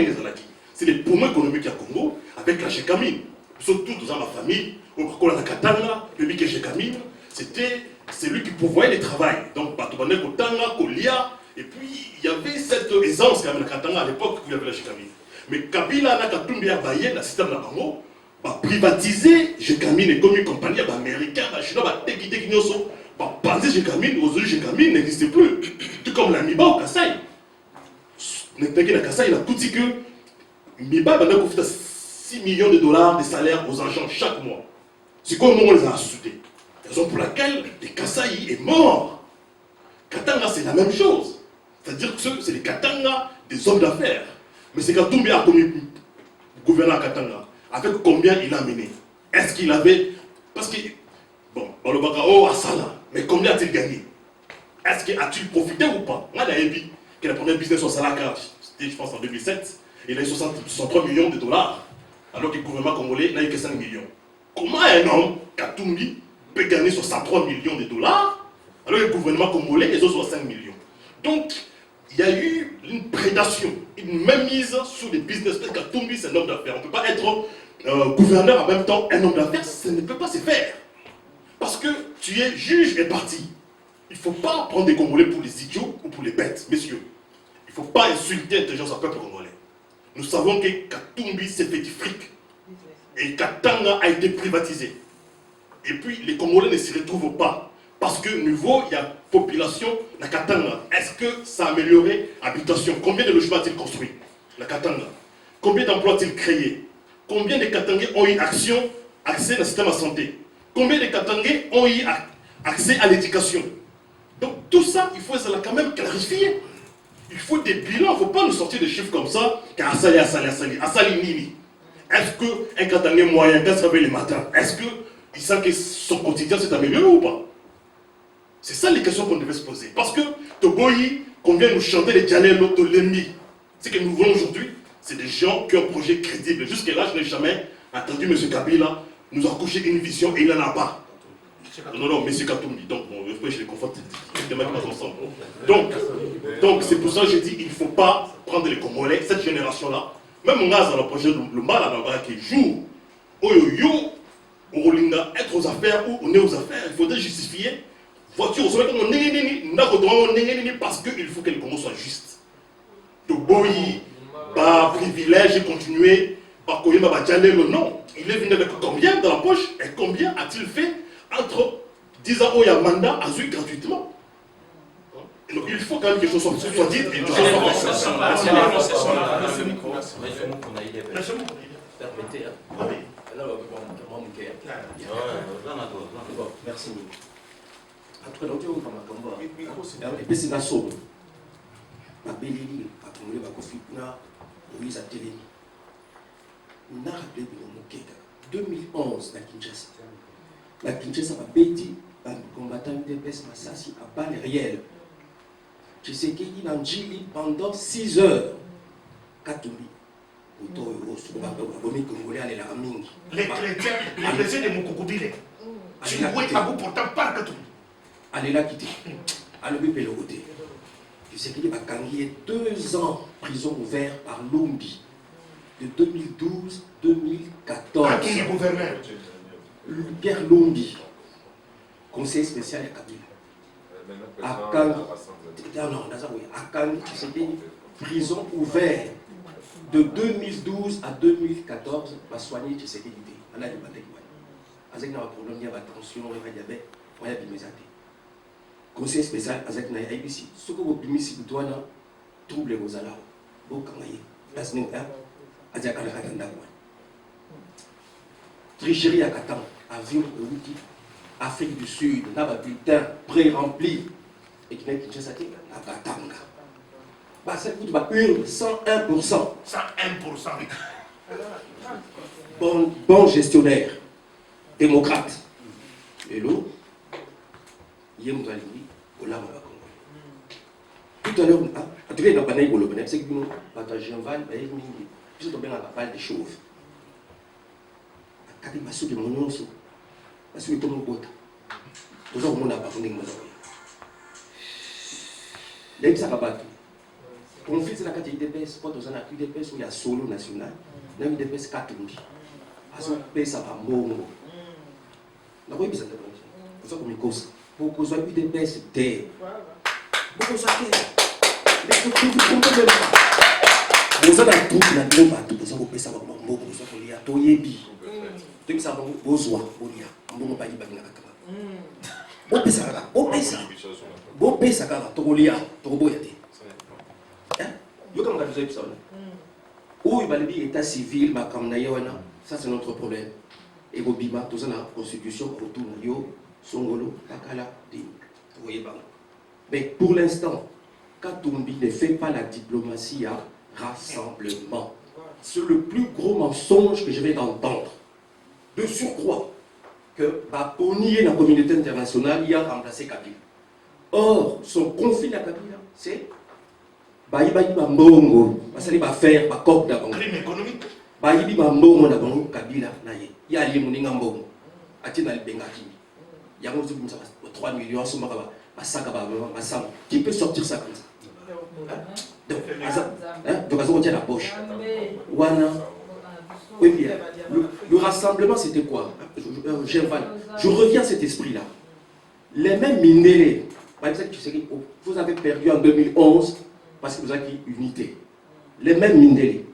c'est les poumons économiques à Congo, avec la Gécamine. Nous sommes tous dans ma famille, on a la Katanga, le Gécamine, c'est lui qui pourvoyait le travail. Donc, Batoubané, Kotanga, Kolia, et puis il y avait cette aisance quand même, la Katanga à l'époque où il y avait la Gécamine. Mais Kabila, la Katumbi, Abaye, le système de la Bango, va privatiser Gécamine et comme une compagnie américaine, la Chine va déguider Gnoso, va penser Gécamine, aujourd'hui Gécamine n'existe plus. Tout comme la Miba au Kassai. La Kassai, il a tout dit que Miba va donner 6 millions de dollars de salaire aux agents chaque mois. C'est comme nous on les a assoudés. Raison pour laquelle le Kassai est mort. Katanga, c'est la même chose. C'est-à-dire que c'est les Katanga des hommes d'affaires. Mais c'est Katumbi a commis gouverneur à Katanga. Avec combien il a mené? Est-ce qu'il avait... Parce que... Bon, Balobaka, oh, Asala. Mais combien a-t-il gagné? Est-ce qu'il a-t-il profité ou pas? Moi, j'ai dit que le premier business au Salaka, je pense en 2007, il a eu 63 millions de dollars, alors que le gouvernement congolais n'a eu que 5 millions. Comment un homme, Katumbi, peut gagner 63 millions de dollars, alors que le gouvernement congolais, les autres 5 millions? Donc, il y a eu une prédation, une mainmise sur les business. Parce que Katumbi, c'est un homme d'affaires. On ne peut pas être gouverneur en même temps un homme d'affaires, ça ne peut pas se faire. Parce que tu es juge et parti. Il ne faut pas prendre des Congolais pour les idiots ou pour les bêtes, messieurs. Il ne faut pas insulter l'intelligence du peuple congolais. Nous savons que Katumbi s'est fait du fric. Et Katanga a été privatisé. Et puis les Congolais ne s'y retrouvent pas. Parce que niveau, il y a population, la Katanga. Est-ce que ça a amélioré l'habitation? Combien de logements a-t-il construit, la Katanga? Combien d'emplois a-t-il créé? Combien de Katangais ont eu accès au système de santé? Combien de Katangais ont eu accès à l'éducation? Donc tout ça, il faut quand même clarifier. Il faut des bilans, il ne faut pas nous sortir des chiffres comme ça. Assali. Assali Nini. Est-ce qu'un Katangais moyen, quand il se réveille le matin, est-ce qu'il sent que son quotidien s'est amélioré ou pas? C'est ça les questions qu'on devait se poser. Parce que Toboyi, qu'on vient nous chanter les Djalelo, Tolemi, ce que nous voulons aujourd'hui, c'est des gens qui ont un projet crédible. Jusque-là, je n'ai jamais entendu M. Kabila nous accoucher une vision et il n'en a pas. Non, M. Katumbi. Donc, je les confonds. Donc, c'est pour ça que je dis qu'il ne faut pas prendre les Congolais, cette génération-là. Même on a dans le projet le mal à la qui joue, être aux affaires ou on est aux affaires, il faudrait justifier. Voiture, parce qu'il faut que le Congo soit juste. Toboyi, par privilège et continuer, par Koyema Badjalelo, non. Il est venu avec combien dans la poche et combien a-t-il fait entre 10 ans où il y a mandat à jouer gratuitement? Et donc il faut quand même que quelque chose soit dit et que quelque chose soit merci. Après, donc, on va combattre. Et puis, c'est la somme. Ma belle ligne, à ton lieu, à Kofina, Moïse a télé. On a rappelé que 2011, la Kinshasa. La Kinshasa a bêti un combattant de PES Massassi à balle réelle. Tu sais qu'il a dit pendant 6 heures. Katumbi. Les chrétiens de Mokokobile. Tu vois, à vous pourtant pas Katumbi. Allez là quitter. Allez le côté. Tu sais qu'il a gagné 2 ans prison ouverte par Lumbi de 2012-2014. À qui est gouverneur? Pierre Lumbi, conseiller spécial à Kabila. À Kangi, tu sais qu'il prison ouverte de 2012 à 2014 va soigner tu sais qu'il était. On a des batailles. Avec un problème, il y a tension, il y a diabète, il y a des conseil spécial avec na IBC ce que vous bimisi butwana trouble vos alao bokangaye parce que adia kana katanda kwa tricherie à Katan avion outil Afrique du Sud na ba bulletin pré-rempli et qui n'est Kinshasa na Katanga ba ça coûte ba 101%. Bon gestionnaire démocrate et l'eau tout à l'heure, en tout cas, il n'y a pas de problème. C'est que nous partageons un val, mais nous sommes bien à la balle des chauves. Quand il m'a sauté mon nom, parce que tout le monde vote. Tout le monde a pas fondé mon nom. Là, ça va battre. Conflit, c'est la catégorie d'EPS. Quand on a une DPS où il y a solo national, il y a une DPS 4 roues. À ce moment-là, ça va mourir. On a quoi besoin de ça? C'est ça comme une cause. Pour qu'on soit plus de baisse terre. Pour qu'on soit terre. Les trucs même pas. Vous avez un truc là, vous avez un truc, vous avez ça, vous avez un truc, vous avez un truc, vous avez ça, vous avez un truc, vous avez un truc, vous avez un truc, vous avez ça, vous avez ça, vous avez ça, vous avez ça, où il va le état civil, ça c'est notre problème. Et vous avez la constitution autour de nous. Songolo, Takala, Dini. Vous voyez pas. Mais pour l'instant, Katumbi ne fait pas la diplomatie à rassemblement. C'est le plus gros mensonge que je vais entendre. De surcroît, que pour nier la communauté internationale, il a remplacé Kabila. Or, son conflit à Kabila, c'est bayibi bambongo basali bafaire bacope na bango Crime économique. bayibi bambongo na bango Kabila na ye ya liye moninga mbongo atina libenga kimi yango zobimisa 3 millions somaka basaka basango qui peut sortir ça comme ça donc azo tient la poche wana oui bien le rassemblement c'était quoi je reviens à cet esprit là les mêmes Mindele par exemple tu sais que vous avez perdu en 2011 parce que vous avez dit unité les mêmes Mindele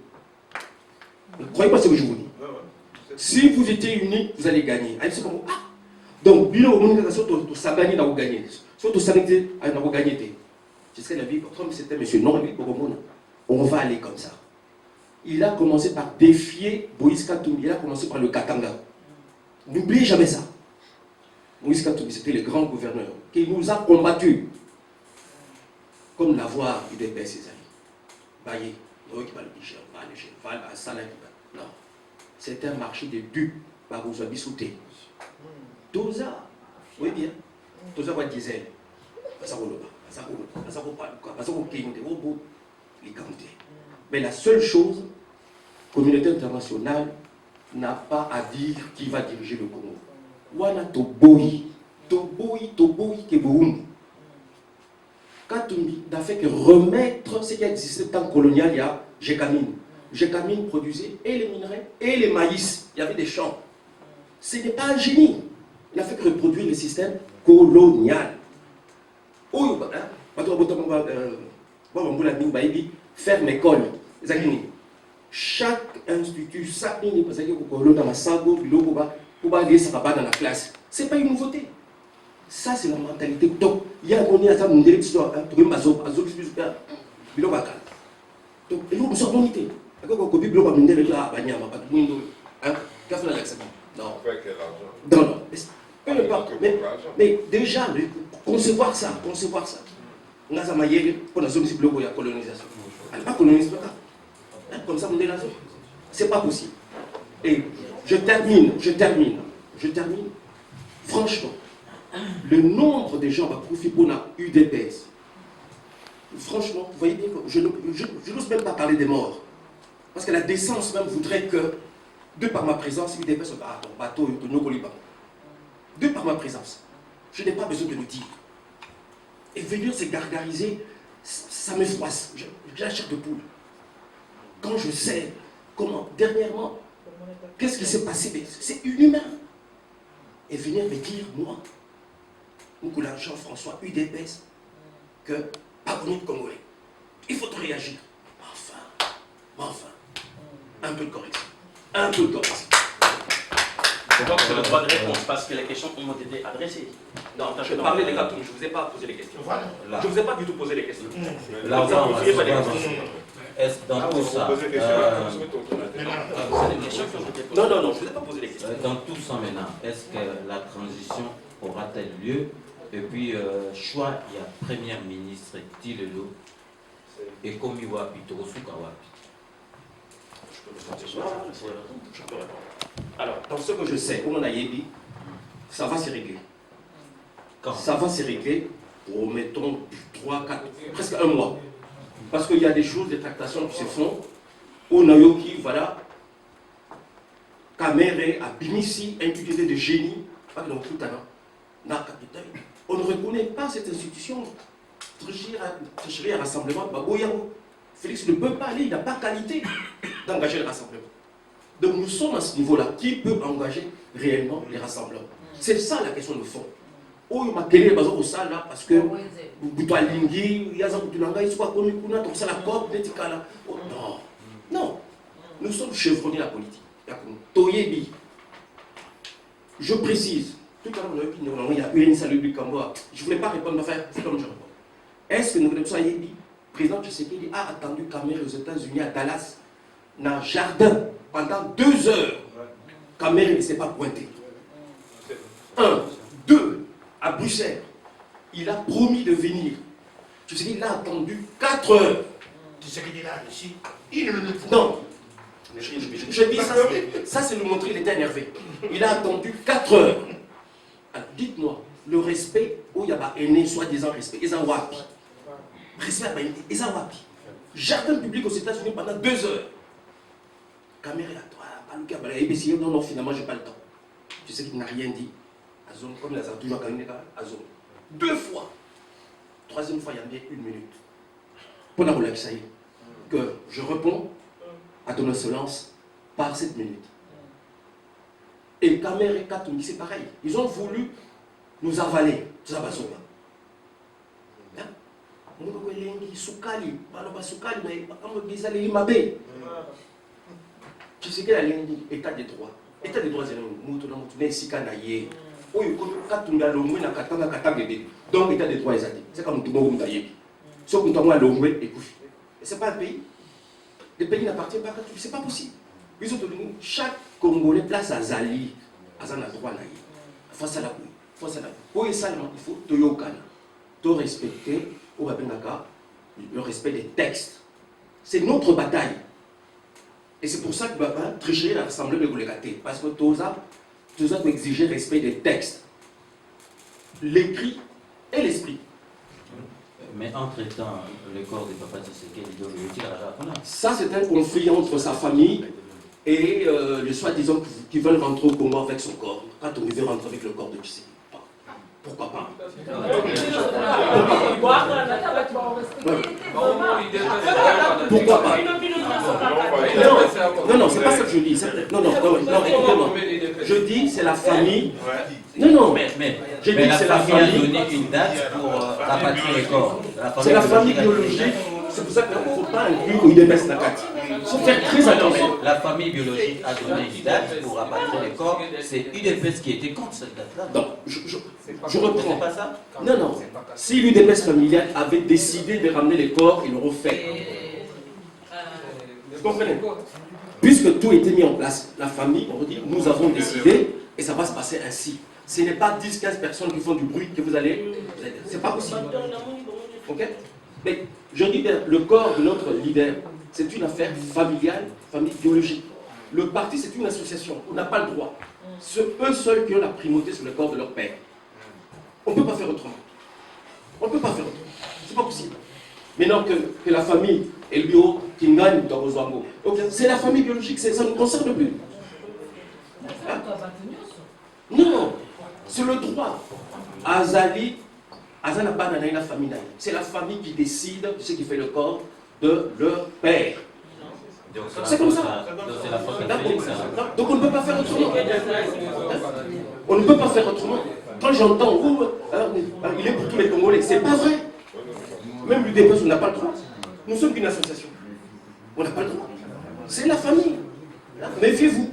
ne croyez pas ce que je vous dis si vous étiez unis vous allez gagner donc bilo au monde to sabani na vous gagner surtout sabani na vous gagner jusqu'à la vie comme c'était monsieur non on va aller comme ça. Il a commencé par défier Moïse Katumbi, il a commencé par le Katanga. N'oubliez jamais ça. Moïse Katumbi, c'était le grand gouverneur qui nous a combattus comme la voix du DPS ses amis. Baye, non, c'était un marché de dupes par Ouzabi Souté. Doza, oui bien, Doza va diesel. Mais la seule chose, la communauté internationale n'a pas à dire qui va diriger le Congo. Wana Toboyi Keboum. Katumbi n'a fait que remettre ce qui existait dans le colonial, il y a Gécamine. Gécamine produisait et les minerais et les maïs. Il y avait des champs. Ce n'est pas un génie. Il a fait que reproduire le système colonial. Ferme école. Chaque institut, dans la classe. Ce n'est pas une nouveauté. Ça, c'est la mentalité. Donc, il y a un monde à ça, donc, il faut nous sortir d'unité. Non. Mais déjà, concevoir ça. On a maillé pour la zone de la colonisation. Elle n'est pas colonisée. Comme ça, on est là. C'est pas possible. Et je termine. Franchement, le nombre de gens va profiter pour la UDPS. Franchement, vous voyez bien que je n'ose même pas parler des morts. Parce que la décence même voudrait que, de par ma présence, UDPS se bat en bateau de Nogoliba. De par ma présence, je n'ai pas besoin de le dire. Et venir se gargariser, ça me froisse. J'ai la chair de poule. Quand je sais comment, dernièrement, qu'est-ce qui s'est passé, c'est inhumain. Et venir me dire, moi, Moukoula Jean-François, UDPS, que pas de Congolais. Il faut réagir. Enfin, un peu de correction. Je crois que c'est le droit de réponse parce que les questions ont été adressées. Non, je parlais des cartons, je ne vous ai pas posé les questions. Je ne vous ai pas du tout posé les questions. Là, est-ce dans tout ça Non, je ne vous ai pas posé les questions. Dans tout ça maintenant, est-ce que la transition aura-t-elle lieu? Et puis, choix, il y a Premier ministre Tilelo et Komiwapi, Togosukawapi. Je peux répondre. Alors, dans ce que je sais, comme on a dit, ça va se régler. Quand ça va se régler pour, mettons, 3, 4, presque un mois. Parce qu'il y a des choses, des tractations qui se font. Au Nayoki, voilà. Kamere a Bimissi, impliqué de génie. On ne reconnaît pas cette institution. Tricherie à rassemblement. Félix ne peut pas aller, il n'a pas qualité d'engager le rassemblement. Donc nous sommes à ce niveau-là. Qui peut engager réellement les rassemblements? C'est ça la question de fond. Oh, il m'a télé au salle là parce que non, nous sommes chevronnés la politique. Toyebi. Je précise. Tout à l'heure, il y a une salle de Camboa. Je ne voulais pas répondre, mais comme je réponds. Est-ce que nous devons Yebi, président Tshisekedi a attendu Kamere aux États-Unis à Dallas, dans un jardin, pendant 2 heures? Kamere ne s'est pas pointé. 1, 2, à Bruxelles, il a promis de venir. Tshisekedi l'a attendu 4 heures. Tshisekedi l'a réussi. Il ne le dit pas. Non. Je dis ça c'est nous montrer qu'il était énervé. Il a attendu 4 heures. Alors dites-moi, le respect, où il y a un aîné, soi-disant respect, ils ont wapi. Respect, ils ont wapi. Jardin public aux États-Unis pendant 2 heures. Caméra à toi, ABC, non, finalement, j'ai pas le temps. Tu sais qu'il n'a rien dit. Azon, comme il a toujours gagné, Azon. 2 fois. 3e fois, il y a bien 1 minute. Pour la relaxer, que je réponds à ton insolence par 7 minutes. Et Caméra et Katoumi, c'est pareil. Ils ont voulu nous avaler. Tout ça, tu sais qu'elle a l'état des droits. État des droits, c'est donc état des droits, c'est comme tout le monde. C'est pas un pays. Le pays n'appartient pas à tout. C'est pas possible. Chaque Congolais place à Zali, à Zana droit, face à la bouille. Pour ça, il faut te respecter le respect des textes. C'est notre bataille. Et c'est pour ça que Baba tricher l'Assemblée de Goulégaté. Parce que tout ça doit exiger le respect des textes. L'écrit et l'esprit. Mais entre-temps, le corps de Papa Tshisekedi, ça, c'est un conflit entre sa famille et les soi-disant qui veulent rentrer au Congo avec son corps. Quand on veut rentrer avec le corps de Tshisekedi. Pourquoi pas? Pourquoi pas? Non, c'est pas ça que je dis. Non, écoutez-moi. Je dis, c'est la famille. Non, mais la famille a donné une date pour rapatrier les corps. C'est la famille biologique. C'est pour ça qu'il ne faut pas inclure l'UDPS Nakati. Il faut faire très attention. La famille biologique a donné une date pour rapatrier les corps. C'est UDPS qui était contre cette date-là. Non, je reprends. C'est pas ça? Non. Si l'UDPS familial avait décidé de ramener les corps, il l'aurait fait. Vous comprenez? Puisque tout était mis en place, la famille, on dit, nous avons décidé, et ça va se passer ainsi. Ce n'est pas 10-15 personnes qui font du bruit que vous allez... C'est pas possible. Ok? Mais je dis bien, le corps de notre leader, c'est une affaire familiale, famille biologique. Le parti, c'est une association. On n'a pas le droit. C'est eux seuls qui ont la primauté sur le corps de leur père. On ne peut pas faire autrement. On ne peut pas faire autrement. C'est pas possible. Maintenant que la famille et le bureau qui gagnent dans vos amours, c'est la famille biologique, ça ne nous concerne plus. Hein? Non, c'est le droit. Azali, Azali n'a pas la famille. C'est la famille qui décide de ce qui fait le corps de leur père. C'est comme ça. Donc on ne peut pas faire autrement. On ne peut pas faire autrement. Quand j'entends, il est pour tous les Congolais, c'est pas vrai. Même l'UDPS, on n'a pas le droit. Nous sommes une association. On n'a pas le droit. C'est la famille. Méfiez-vous.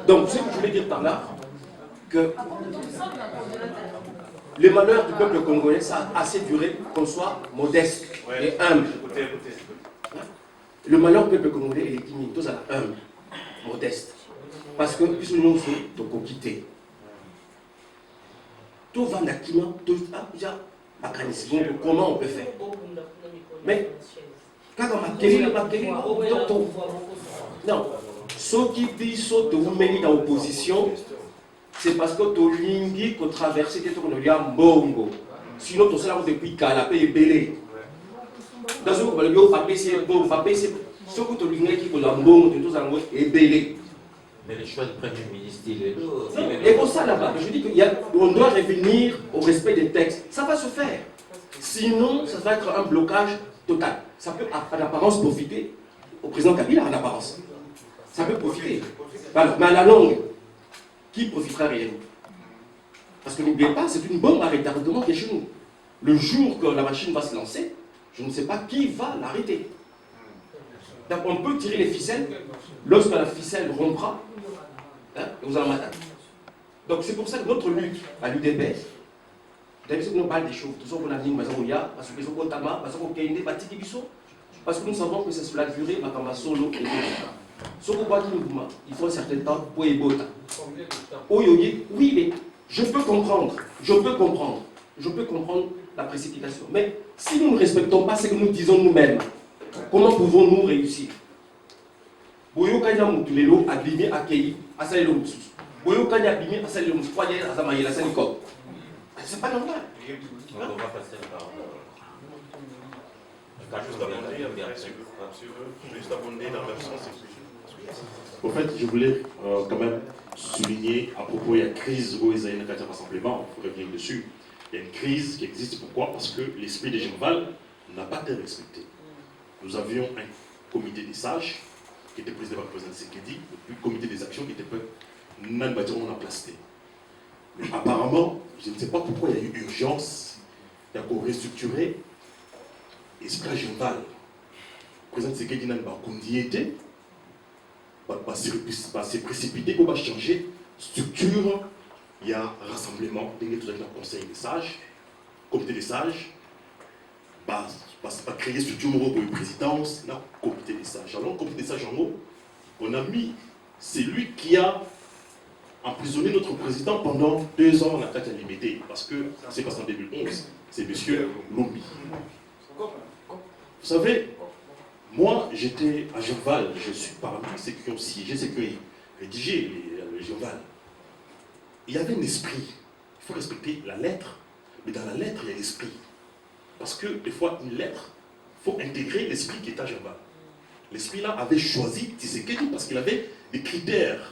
Donc, ce que je voulais dire par là, que les malheurs du peuple congolais, ça a assez duré qu'on soit modeste et humble. Le malheur du peuple congolais, il est timide, tout ça humble, modeste. Parce que, puisque nous sommes quittés. Tout va d'acquis, tout déjà, comment on peut faire? Mais, quand on non, ceux qui disent que vous menez dans l'opposition, c'est parce que tu lingi qu'on traverse des trucs de Mbongo. Sinon, tu sais depuis Kalapé et Belé. Dans ce cas, tu papier c'est bon, papier c'est ce que tu lingi qui pour la Mbongo, tu es et Belé. Mais le choix du Premier ministre, il est lourd. Et pour ça, là-bas, je dis qu'on doit revenir au respect des textes. Ça va se faire. Sinon, ça va être un blocage total. Ça peut, en apparence, profiter au président Kabila, en apparence. Ça peut profiter. Alors, mais à la longue, qui profitera réellement? Parce que n'oubliez pas, c'est une bombe à retardement qui est chez nous. Le jour que la machine va se lancer, je ne sais pas qui va l'arrêter. On peut tirer les ficelles, lorsque la ficelle rompra, vous allez m'attaquer. Donc c'est pour ça que notre lutte à l'UDPS, nous parle des choses, parce que nous savons que c'est sur la durée, il faut un certain temps pour y botter. Oui, mais je peux comprendre la précipitation. Mais si nous ne respectons pas ce que nous disons nous-mêmes, comment pouvons-nous réussir? C'est pas normal. On va passer la parole. Juste abonder dans le même sens. En fait, je voulais quand même souligner à propos de la crise où ils ont une rassemblement, il faut revenir dessus. Il y a une crise qui existe, pourquoi? Parce que l'esprit de Genval n'a pas été respecté. Nous avions un comité des sages qui était présidé par le président Sekedi, puis le comité des actions qui était en place. Mais apparemment, je ne sais pas pourquoi il y a eu urgence, il y a qu'on restructurer l'esprit Genval. Le président Sekedi n'a pas été, s'est précipité pour changer structure. Il y a rassemblement, il y a tout un conseil des sages, comité des sages, pas créer structure pour la présidence, là, comité des sages. Alors, comité des sages, en gros, on a mis, c'est lui qui a emprisonné notre président pendant 2 ans en attaque limitée, parce que c'est passé en 2011, c'est M. Lombi. Vous savez, moi, j'étais à Genval, je suis parmi ceux qui ont siégé, ceux qui ont rédigé le Genval. Il y avait un esprit. Il faut respecter la lettre, mais dans la lettre, il y a l'esprit. Parce que des fois, une lettre, il faut intégrer l'esprit qui est à Genval. L'esprit là avait choisi Tshisekedi parce qu'il avait des critères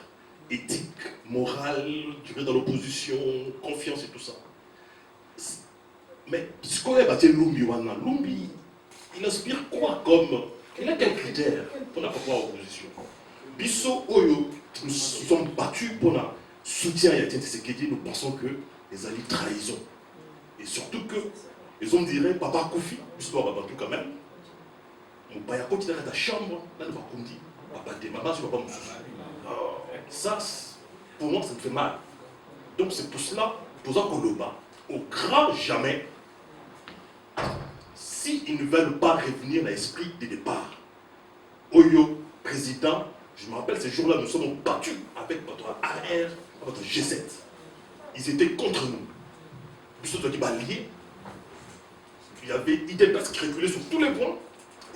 éthiques, morales, durée dans l'opposition, confiance et tout ça. Mais ce qu'on a battu Lumbi, il inspire quoi comme. Il a quels critères pour la opposition? Bisso Oyo, nous sommes battus pour la soutien à Etienne Tshisekedi, nous pensons que les alliés trahison. Et surtout que les hommes diraient Papa Koufi, histoire Babantou quand même. Mon père quand il est dans ta chambre, là nous va comme dit Papa t'es maman, tu vas pas me soucier. Ça, pour moi, ça me fait mal. Donc c'est pour cela, pour ça qu'on le bat, au grand jamais, s'ils ne veulent pas revenir à l'esprit de départ, Oyo, président, je me rappelle ces jours-là, nous sommes battus avec votre AR, votre G7. Ils étaient contre nous. Puis qui liés. Il y avait IDPS qui reculait sur tous les points.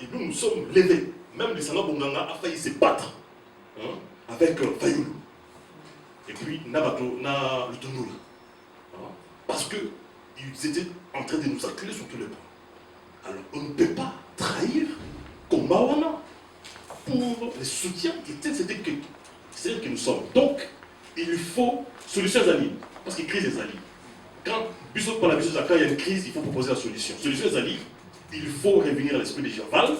Et nous nous sommes levés. Même le Sana Bonganga a failli se battre avec Fayoulou. Et puis Nabato, Lutunula. Parce qu'ils étaient en train de nous acculer sur tous les points. Alors on ne peut pas trahir comme Mawana pour les soutiens qui étaient c'est que nous sommes. Donc, il faut solution aux alliés. Parce qu'il crise les alliés. Quand pour la il y a une crise, il faut proposer la solution. Solution aux alliés, il faut revenir à l'esprit de Genval,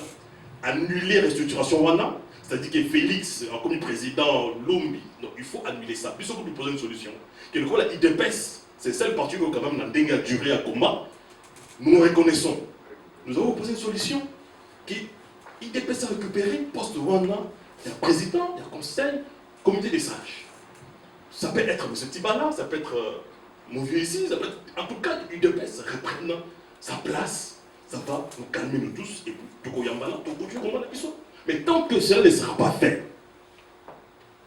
annuler la restructuration Wana, c'est-à-dire que Félix, comme président Lombi, donc il faut annuler ça. Puis on peut proposer une solution. Que le coup, la IDPS, c'est celle partie qui quand même a duré à combat, nous reconnaissons. Nous avons proposé une solution qui IDPS a récupéré, poste Wana, il y a président, il y a conseil, comité des sages. Ça peut être M. Tibala, ça peut être mon vieux ici, ça peut être, en tout cas, UDPS reprenne sa place, ça va nous calmer nous tous, et puis tout Yambala, tout Kotu, mais tant que cela ne sera pas fait,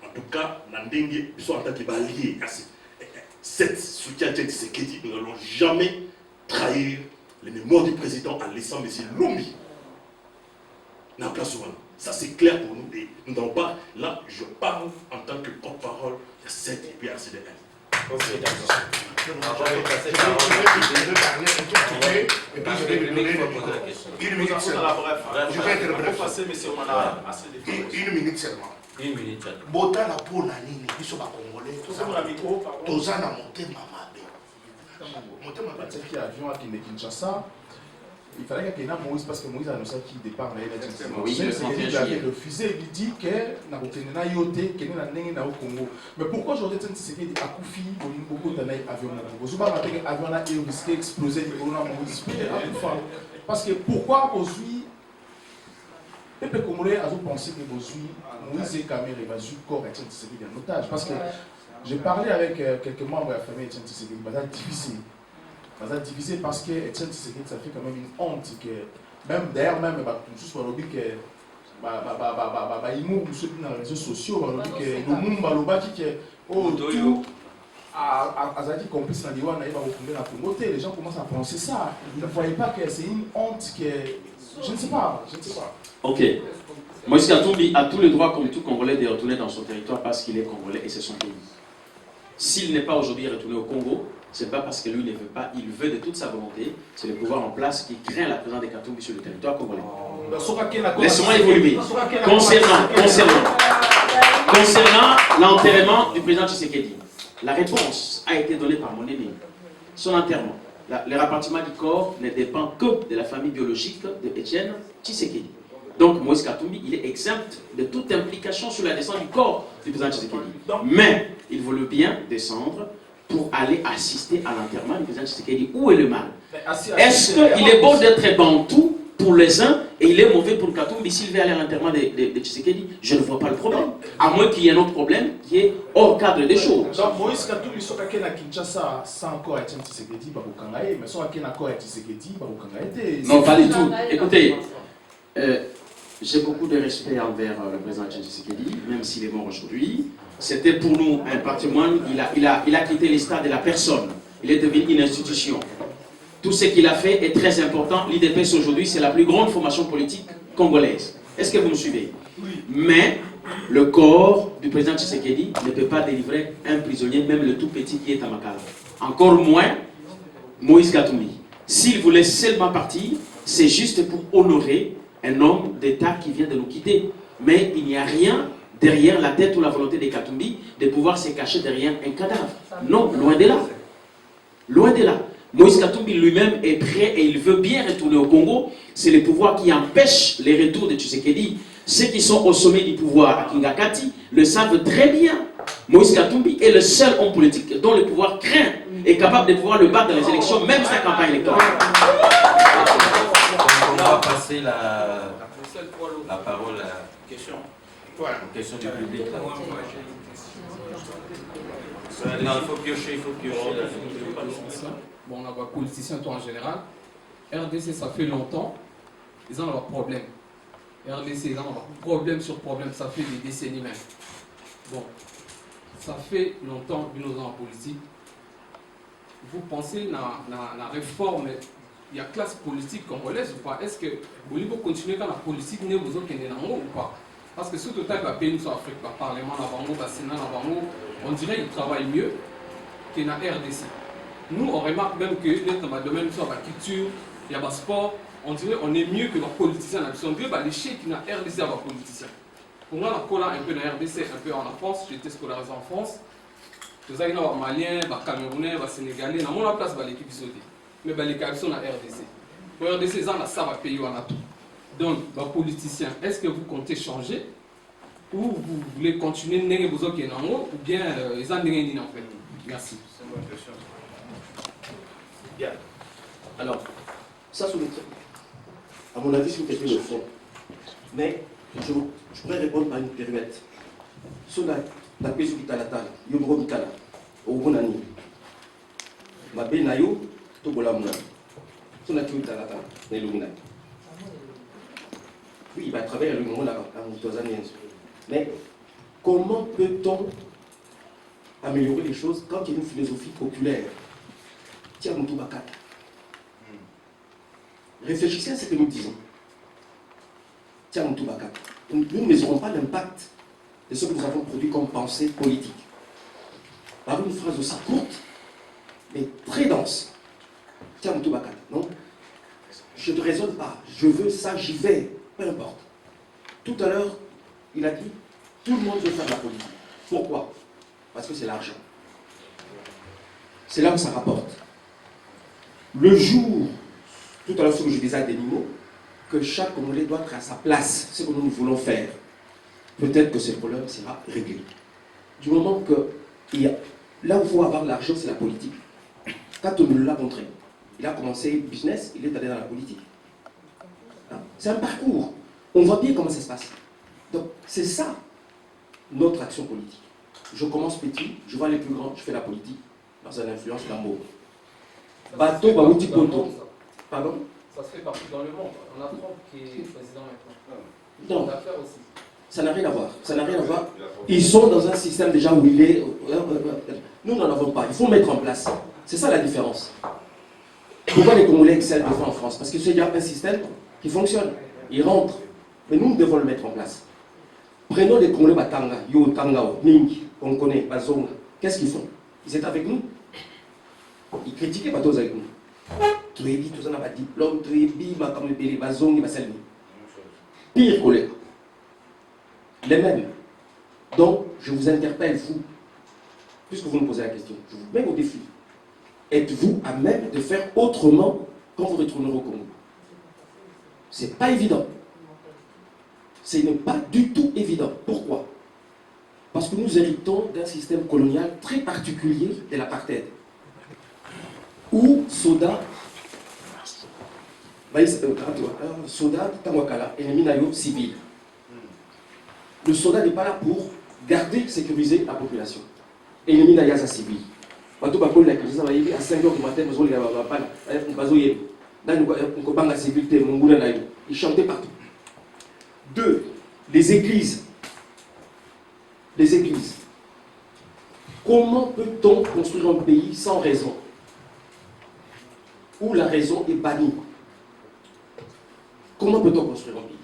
en tout cas, Nandenge, ils sont en tant que liés à cette soutien de Tshisekedi, nous n'allons jamais trahir les mémoires du président en laissant M. Lombi dans la place Wana. Ça c'est clair pour nous et nous n'avons pas, là je parle en tant que porte-parole de cette et puis RCDL. Je vais parler un tout petit peu et puis je vais lui donner une minute seulement. Je vais être bref. Une minute seulement. Bota la peau na nini, biso ba Congolais, toza na motema mabe. Motema mabe c'est qui avion à Kinshasa. Il fallait qu'il y ait Moïse parce que Moïse a annoncé qu'il départ. Il avait refusé, il dit que na yote, que na Congo. Mais pourquoi aujourd'hui Tshisekedi a Koufi, beaucoup d'années avion na Congo. Souvent avion na risqué exploser du corona Moïse. Parce que pourquoi aujourd'hui les peuples congolais ont pensé que Moïse et Kamere va jouer corps et Tshisekedi en otage. Parce que j'ai parlé avec quelques membres de la famille de Tshisekedi, c'est difficile. C'est divisé parce que Etienne Tshisekedi, ça fait quand même une honte que même d'ailleurs même juste pour le que il sur les réseaux sociaux que nous baloba qui que oh tout a dit complice dans Liwana il va refonder la Congo. Les gens commencent à penser ça. Ils ne voyaient pas que c'est une honte que je ne sais pas. Ok. Moïse Katumbi a tous les droits comme tout Congolais de retourner dans son territoire parce qu'il est Congolais et c'est son pays. S'il n'est pas aujourd'hui retourné au Congo, c'est pas parce que lui ne veut pas, il veut de toute sa volonté, c'est le pouvoir en place qui craint la présence des Katumbi sur le territoire congolais. Laissez-moi évoluer. Concernant l'enterrement du président Tshisekedi, la réponse a été donnée par mon aîné. Son enterrement, le rapatriement du corps ne dépend que de la famille biologique de Etienne Tshisekedi. Donc Moïse Katumbi, il est exempt de toute implication sur la descente du corps du président Tshisekedi. Mais il veut le bien descendre pour aller assister à l'enterrement du président Tshisekedi. Où est le mal? Est-ce qu'il est bon d'être bantou pour les uns et il est mauvais pour Katumbi s'il veut aller à l'enterrement de Tshisekedi? Je ne vois pas le problème. À moins qu'il y ait un autre problème qui est hors cadre des choses. Donc Moïse Katumbi, si on a Kinshasa sans encore être Tshisekedi, mais si on a encore être Tshisekedi, non, pas du tout. Écoutez, j'ai beaucoup de respect envers le président Tshisekedi, même s'il est mort aujourd'hui. C'était pour nous un patrimoine. Il a quitté l'état de la personne. Il est devenu une institution. Tout ce qu'il a fait est très important. L'IDPS aujourd'hui, c'est la plus grande formation politique congolaise. Est-ce que vous me suivez? Oui. Mais le corps du président Tshisekedi ne peut pas délivrer un prisonnier, même le tout petit qui est à Makala. Encore moins Moïse Katumbi. S'il voulait seulement partir, c'est juste pour honorer un homme d'État qui vient de nous quitter. Mais il n'y a rien derrière la tête ou la volonté des Katumbi de pouvoir se cacher derrière un cadavre. Non, loin de là. Loin de là. Moïse Katumbi lui-même est prêt et il veut bien retourner au Congo. C'est le pouvoir qui empêche les retours de Tshisekedi. Ceux qui sont au sommet du pouvoir à Kingakati le savent très bien. Moïse Katumbi est le seul homme politique dont le pouvoir craint et capable de pouvoir le battre dans les élections, même sa campagne électorale. On va passer la parole à la question. Une question du public. Non, il faut piocher, Bon, on a des politiciens tout en général. RDC, ça fait longtemps, ils ont leurs problèmes. RDC, ils ont leurs problème sur problème, ça fait des décennies même. Bon, ça fait longtemps que nous sommes en politique. Vous pensez à la réforme, il y a classe politique congolaise ou pas? Est-ce que vous voulez continuer dans la politique ne vous autres ou pas? Parce que surtout quand le pays sur l'Afrique, le Parlement, le Sénat, on dirait qu'ils travaillent mieux que dans la RDC. Nous, on remarque même que dans le domaine de la culture, il y a le sport, on dirait qu'on est mieux que les politiciens. On dirait que les chefs qui sont RDC sont politiciens. Pour moi, on a un peu dans la RDC, un peu en France, j'ai été scolarisé en France. Tout ça, il y a des Maliens, des Camerounais, des Sénégalais, dans la place, l'équipe sautée. Mais les cas sont dans la RDC. Pour la RDC, ils ont ça, va payer, on a tout. Donc, les politiciens, est-ce que vous comptez changer ou vous voulez continuer à vous ou bien ils ont en fait? Merci. C'est une bonne question. Bien. Alors, ça, à mon avis, c'est une question de fond. Mais je pourrais répondre par une pirouette. Sur la question qui est à la table, il y a un peu au Bonani. Ma benayo, tout le monde. Sur la question qui est à la table, l'illuminati. Oui, il va travailler le monde à mais comment peut-on améliorer les choses quand il y a une philosophie populaire? Tiens, Moutoubaka. Réfléchissez à ce que nous disons. Tiens, Moutoubaka. Nous ne mesurons pas l'impact de ce que nous avons produit comme pensée politique. Par une phrase aussi courte, mais très dense. Tiens, Moutoubaka. Non? Je ne raisonne pas. Je veux ça, j'y vais. Peu importe. Tout à l'heure, il a dit, tout le monde veut faire de la politique. Pourquoi? Parce que c'est l'argent. C'est là où ça rapporte. Le jour, tout à l'heure, ce que je disais à des mots, que chaque Congolais doit être à sa place, ce que nous voulons faire, peut-être que ce problème sera réglé. Du moment que là où il faut avoir l'argent, c'est la politique. Quand on nous l'a montré, il a commencé business, il est allé dans la politique. C'est un parcours. On voit bien comment ça se passe. Donc, c'est ça, notre action politique. Je commence petit, je vois les plus grands, je fais la politique. Dans une influence d'amour. Bateau, Baouti, Poto. Pardon? Ça se fait partout dans le monde. On a Trump qui est président maintenant. Non. Ça n'a rien à voir. Ça n'a rien à voir. Ils sont dans un système déjà où il est. Nous n'en avons pas. Il faut mettre en place. C'est ça la différence. Pourquoi les Congolais excellent des fois en France? Parce qu'il y a un système qui fonctionne. Ils rentrent. Mais nous devons le mettre en place. Prenons les Congolais Batanga, Yo, Tangao, Ning, on connaît, Bazonga. Qu'est-ce qu'ils font? Ils étaient avec nous. il critiquait pas tous avec nous. Toyebi, tout ça n'a pas de diplôme, Toyebi, ma comme les bazongi, ma salmi. Pire collègue. Les mêmes. Donc, je vous interpelle, vous, puisque vous me posez la question, je vous mets au défi. Êtes-vous à même de faire autrement quand vous retournerez au Congo? C'est pas évident. Ce n'est pas du tout évident. Pourquoi? Parce que nous héritons d'un système colonial très particulier de l'apartheid. Où Soda, Soda, Tangwakala, ennemi nayo civil. Le soldat n'est pas là pour garder, sécuriser la population. Ennemi nayaza civil. À 5 h du matin, ils chantaient partout. 2. Les églises. Les églises. Comment peut-on construire un pays sans raison? Où la raison est bannie? Comment peut-on construire un pays?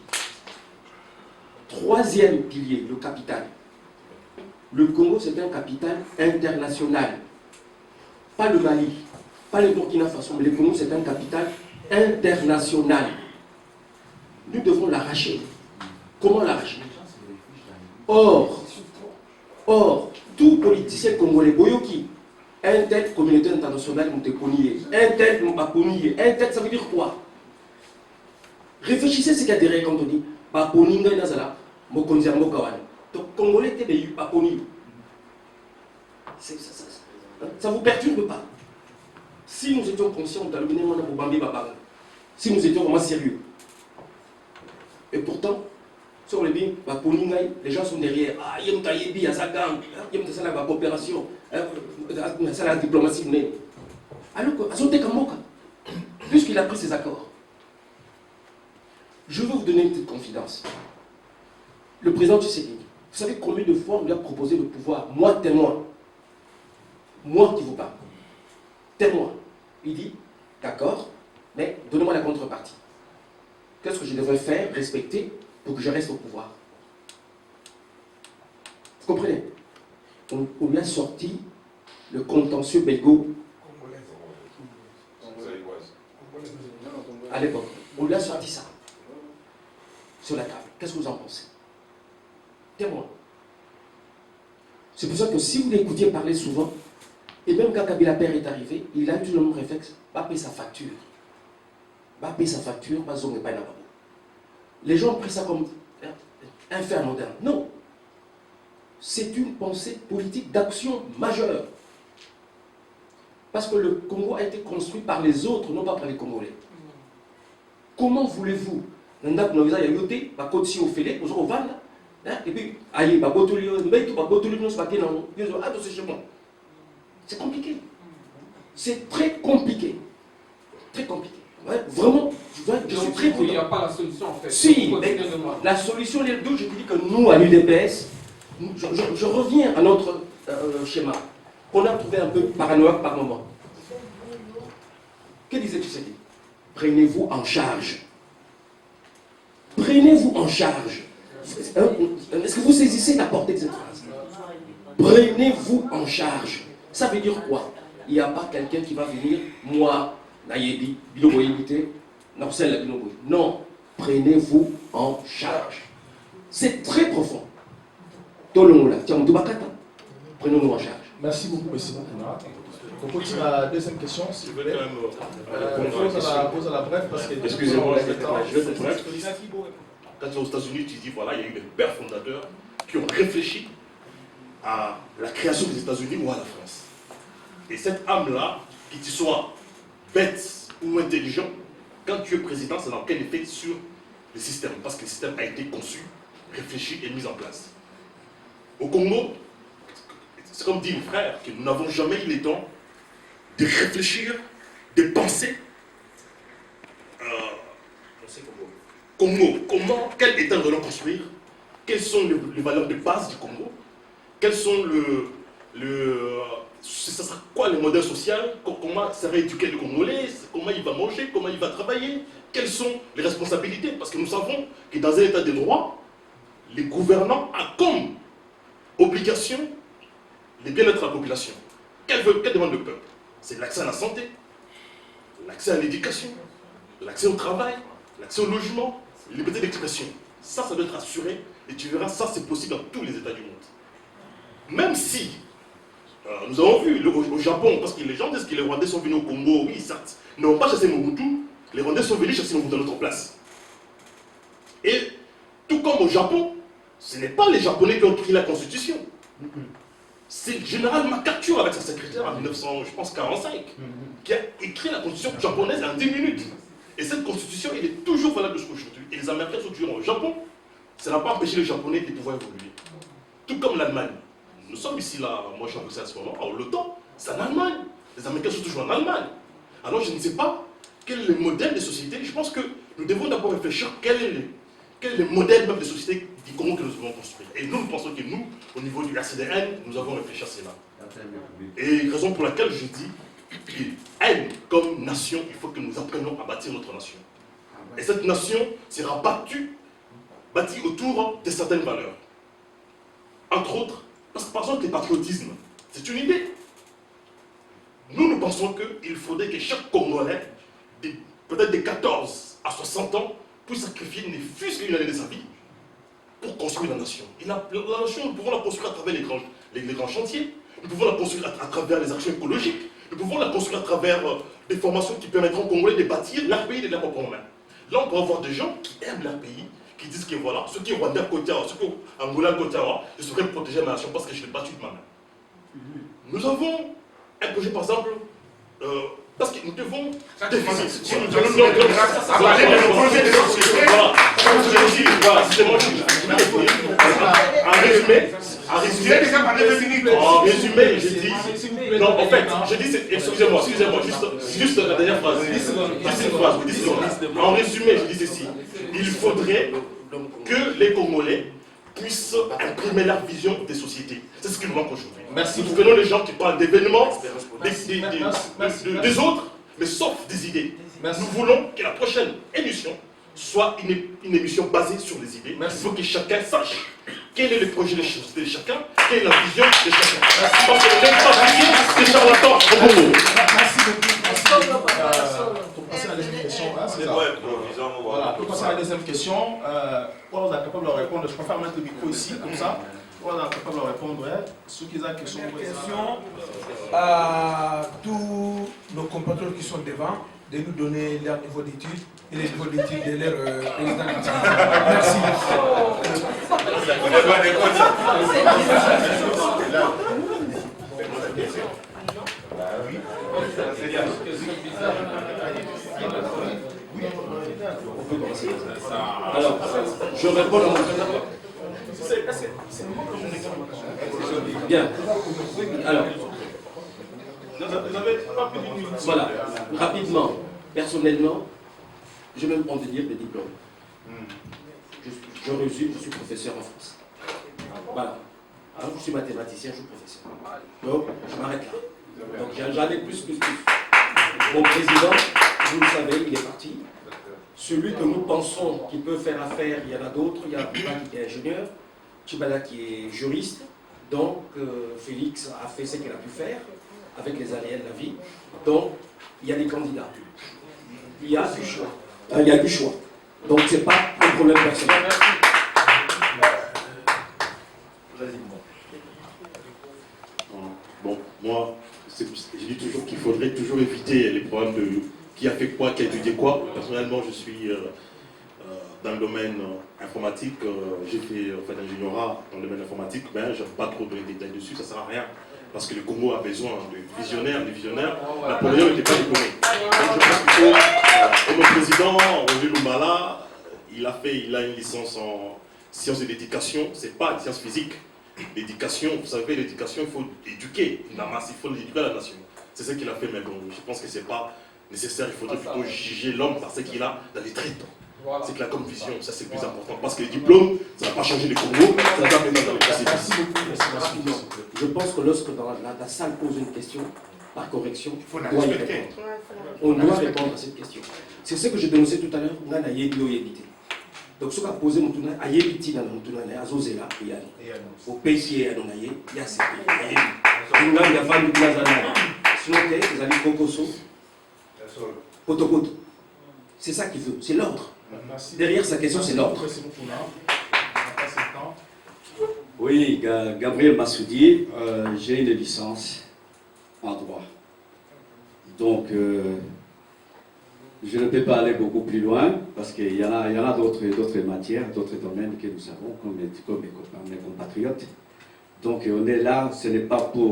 3e pilier, le capital. Le Congo, c'est un capital international. Pas le Mali, pas le Burkina Faso, mais le Congo, c'est un capital international. Nous devons l'arracher. Comment l'arracher? Or, tout politicien congolais, Boyoki, un tel communauté internationale, un tel Mbaponiye, un tel, ça veut dire quoi? Réfléchissez à ce qu'il y a derrière quand on dit Baponinga Nazala, Mokonzi Mokawan. Donc, Congolais, t'es des Baponi. Ça ne vous perturbe pas? Si nous étions conscients de si nous étions vraiment sérieux. Et pourtant, sur le bien, les gens sont derrière. Ah, il y a une gang, il y a une coopération, il y a la diplomatie. Alors que, puisqu'il a pris ses accords, je veux vous donner une petite confidence. Le président Tshisekedi, vous savez combien de fois on lui a proposé le pouvoir? Moi, témoin. Moi qui vous parle. Témoin. Il dit, d'accord, mais donnez-moi la contrepartie. Qu'est-ce que je devrais faire, respecter, pour que je reste au pouvoir? Vous comprenez? On lui a sorti le contentieux belgo à l'époque. On lui a sorti ça sur la table. Qu'est-ce que vous en pensez? Témoin. C'est pour ça que si vous l'écoutiez parler souvent, et même quand Kabila Père est arrivé, il a eu le même réflexe, va payer sa facture. Va payer sa facture, va zoner pas. Les gens ont pris ça comme un fait moderne. Non. C'est une pensée politique d'action majeure. Parce que le Congo a été construit par les autres, non pas par les Congolais. Comment voulez-vous? Et puis, c'est compliqué. C'est très compliqué. Très compliqué. Ouais, vraiment, je suis très prudent. Il n'y a pas la solution en fait. Si, mais la solution, les deux, je te dis que nous, à l'UDPS, je reviens à notre schéma, qu'on a trouvé un peu paranoïaque par moment. Que disais-tu, Cédric? Prenez-vous en charge. Prenez-vous en charge. Est-ce que vous saisissez la portée de cette phrase? Prenez-vous en charge. Ça veut dire quoi? Il n'y a pas quelqu'un qui va venir, moi, Nayebi, Biloboyébité, non, prenez-vous en charge. C'est très profond. Prenons-nous en charge. Merci beaucoup, monsieur. On continue à la deuxième question, s'il vous plaît. Pose à la brève parce que... Excusez-moi, je vais te correcte. Quand tu es aux États-Unis, tu dis voilà, il y a eu des pères fondateurs qui ont réfléchi à la création des États-Unis ou à la France. Et cette âme-là, qu'il soit bête ou intelligent, quand tu es président, ça n'a aucun effet sur le système, parce que le système a été conçu, réfléchi et mis en place. Au Congo, c'est comme dit mon frère, que nous n'avons jamais eu le temps de réfléchir, de penser. Congo, quel État nous allons construire? Quelles sont les valeurs de base du Congo? Quels sont ça sera quoi le modèle social? Comment sera éduqué le Congolais? Comment il va manger? Comment il va travailler? Quelles sont les responsabilités? Parce que nous savons que dans un État de droit, les gouvernants ont comme obligation de bien-être de la population. Quelle demande le peuple? c'est l'accès à la santé, l'accès à l'éducation, l'accès au travail, l'accès au logement, la liberté d'expression. Ça doit être assuré, et tu verras, ça c'est possible dans tous les États du monde. Même si, nous avons vu au Japon, parce que les gens disent que les Rwandais sont venus au Congo, oui certes, ils n'ont pas chassé Mobutu, les Rwandais sont venus chasser Mobutu à notre place. Et tout comme au Japon, ce n'est pas les Japonais qui ont écrit la Constitution. C'est le général MacArthur avec sa secrétaire en 1945 qui a écrit la Constitution japonaise en 10 minutes. Et cette Constitution, elle est toujours valable jusqu'à aujourd'hui. Et les Américains sont toujours au Japon. Ça n'a pas empêché les Japonais de pouvoir évoluer. Tout comme l'Allemagne. Nous sommes ici, là, moi je suis en Bruxelles à ce moment. Alors l'OTAN, c'est en Allemagne. Les Américains sont toujours en Allemagne. Alors je ne sais pas quel est le modèle de société. Je pense que nous devons d'abord réfléchir quel est le modèle même de société du Congo que nous devons construire. Et nous pensons que nous, au niveau du RCDN, nous avons réfléchi à cela. Et raison pour laquelle je dis que, comme nation, il faut que nous apprenions à bâtir notre nation. Et cette nation sera bâtie autour de certaines valeurs. Entre autres, parce que par exemple, le patriotisme, c'est une idée. Nous pensons qu'il faudrait que chaque Congolais, peut-être de 14 à 60 ans, puisse sacrifier ne fût-ce qu'une année de sa vie pour construire la nation. Et la nation, nous pouvons la construire à travers les grands chantiers, nous pouvons la construire à travers les actions écologiques, nous pouvons la construire à travers des formations qui permettront aux Congolais de bâtir leur pays de leur propre main. Là, on peut avoir des gens qui aiment leur pays, qui disent que voilà, ceux qui sont Rwandais à côté, ceux qui sont Angolais à côté, je serais protégé ma nation parce que je l'ai battu de ma main. Nous avons un projet, par exemple, parce que nous devons définir. Si nous allons parler de projet de société, en résumé, je dis. Non, en fait, je dis, excusez-moi, juste la dernière phrase. En résumé, je dis ceci. Il faudrait que les Congolais puissent imprimer leur vision des sociétés. C'est ce qui nous manque aujourd'hui. Nous venons les gens qui parlent d'événements, des autres, mais sauf des idées. Nous voulons que la prochaine émission soit une émission basée sur les idées. Il faut que chacun sache quel est le projet de société de chacun, quelle est la vision de chacun. Parce que le même pas vision, c'est charlatan au Congo. Merci beaucoup. Pour passer à la deuxième question, pour passer à la deuxième question, on est capable de répondre. Je préfère mettre le micro ici, comme ça. On est capable de répondre. Ceux qui ont des questions. À tous nos compatriotes qui sont devant, de nous donner leur niveau d'études et les niveaux d'études de leur président. Merci. Alors, je réponds à mon Bien. Alors, voilà, rapidement, personnellement, j'ai même envie de dire des diplômes. Je résume, je suis professeur en France. Voilà. Alors, je suis mathématicien, je suis professeur. Donc, je m'arrête là. Donc, j'en ai plus. Mon président, vous le savez, il est parti. Celui que nous pensons qui peut faire affaire, il y en a d'autres. Il y a Abdullah qui est ingénieur, Chibala qui est juriste. Donc, Félix a fait ce qu'il a pu faire avec les aléas de la vie. Donc, il y a des candidats. Il y a du choix. Il y a du choix. Donc, ce n'est pas un problème personnel. Bon, moi, je dis toujours qu'il faudrait toujours éviter les problèmes de qui a fait quoi, qui a étudié quoi. Personnellement, je suis dans le domaine informatique. J'ai fait l'ingénierat dans le domaine informatique, mais je n'aime pas trop donner des détails dessus, ça ne sert à rien. Parce que le Congo a besoin de visionnaires, Napoléon n'était pas diplômé. Donc je pense qu'il faut, et mon président, Roger Lumbala, il a une licence en sciences de l'éducation, c'est pas une science physique. L'éducation, vous savez, l'éducation, il faut éduquer la masse, il faut éduquer la nation. C'est ce qu'il a fait, mais bon, je pense que ce n'est pas nécessaire, il faudrait plutôt juger l'homme par ce qu'il a dans les traits. C'est qu'il a comme vision, ça c'est le plus important. Parce que les diplômes, ça ne va pas changer les Congo, ça va pas dans les procédures. Je pense que lorsque dans la salle pose une question, par correction, on doit y répondre. On doit répondre à cette question. C'est ce que je dénonçais tout à l'heure, on a évité. Donc ce qu'a posé mon tournage, a évité dans mon tournage, à Zozela, au pays qui est à Nonaye, il y a ces pays. Il y a fallu Sinon, vous avez Kokoso, Potopoto. C'est ça qu'il veut, c'est l'ordre. Derrière sa question, c'est l'ordre. Oui, Gabriel Massoudi, j'ai une licence en droit. Donc, je ne peux pas aller beaucoup plus loin parce qu'il y en a d'autres matières, d'autres domaines que nous avons, comme mes compatriotes. Donc, on est là, ce n'est pas pour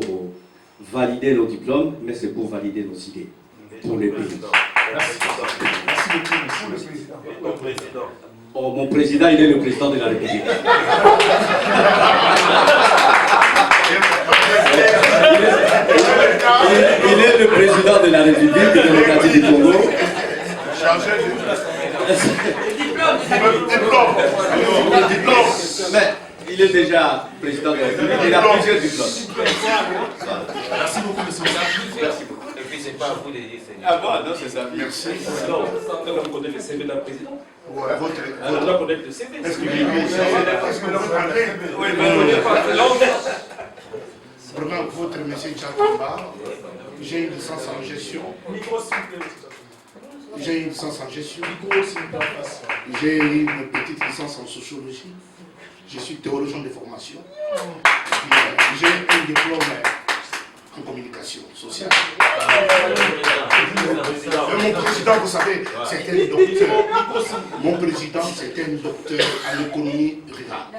valider nos diplômes, mais c'est pour valider nos idées, pour les pays. Merci beaucoup, le président. Oh, mon président, il est le président de la République. Il est le président de la République démocratique du Congo. Mais il est déjà président de la République. Il a plusieurs diplômes. Merci beaucoup, monsieur. Merci beaucoup. Et puis, c'est pas à vous de dire, Seigneur. Ah bon, non, c'est ça. Merci. Non, on connaît le CV d'un président. Ouais, On doit connaître le CV. Est-ce que vraiment, votre monsieur Tchatomba, j'ai une licence en gestion. J'ai une licence en gestion. J'ai une petite licence en sociologie. Je suis théologien de formation. J'ai un diplôme en communication sociale. Mon président, vous savez, c'est un docteur. Mon président, c'est un docteur en économie rurale.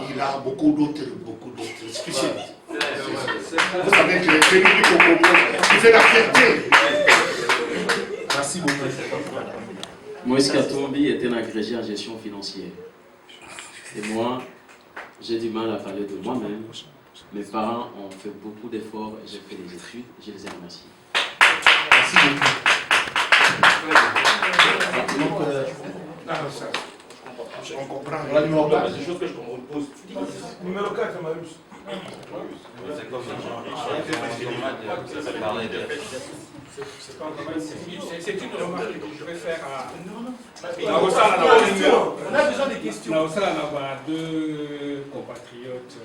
Il a beaucoup d'autres spécialités. Vous savez que c'est lui au Congo qui fait la fierté. Merci beaucoup. Moïse Katumbi est un agrégé en gestion financière. Et moi, j'ai du mal à parler de moi-même. Mes parents ont fait beaucoup d'efforts et j'ai fait des études. Je les ai remerciés. Merci beaucoup. On comprend. Voilà, numéro 4. C'est des choses que je compose. Numéro 4, Marius. C'est comme C'est une remarque que je vais faire à... On a besoin des questions. Naosala Naba, deux compatriotes,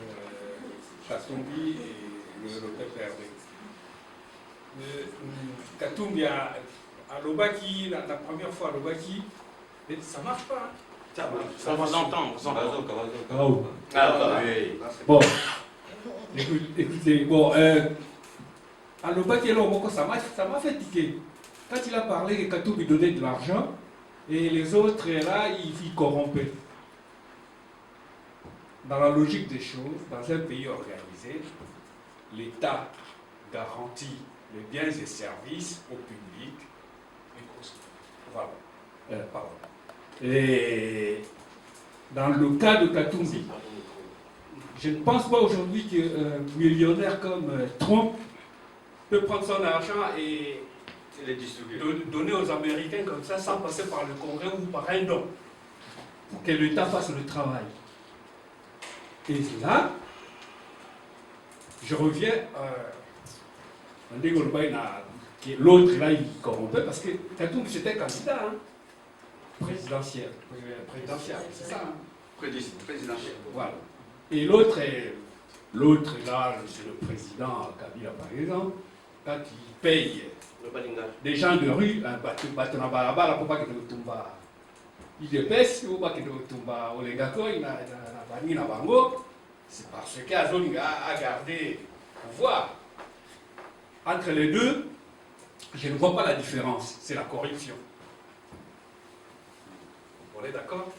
Katumbi et le père Hervé. Katumbi à Lobaki, la première fois à Lobaki, ça ne marche pas. On vous entend, vous entend. Bon, écoutez, bon, à Lobaki, ça m'a fait tiquer. Quand il a parlé que Katumbi donnait de l'argent, et les autres, là, ils corrompaient. Dans la logique des choses, dans un pays organisé, l'État garantit les biens et services au public. Voilà. Pardon. Et dans le cas de Katumbi, je ne pense pas aujourd'hui qu'un millionnaire comme Trump peut prendre son argent et donner aux Américains comme ça sans passer par le Congrès ou par un don pour que l'État fasse le travail. Et là, je reviens à l'autre là, il corrompait parce que Katumbi c'était candidat présidentiel, c'est ça Présidentiel. Voilà. Et l'autre là, c'est le président Kabila par exemple, quand il paye des gens de rue, il dépêche, c'est parce qu'Azoni a gardé le pouvoir. Entre les deux, je ne vois pas la différence, c'est la corruption. On est d'accord?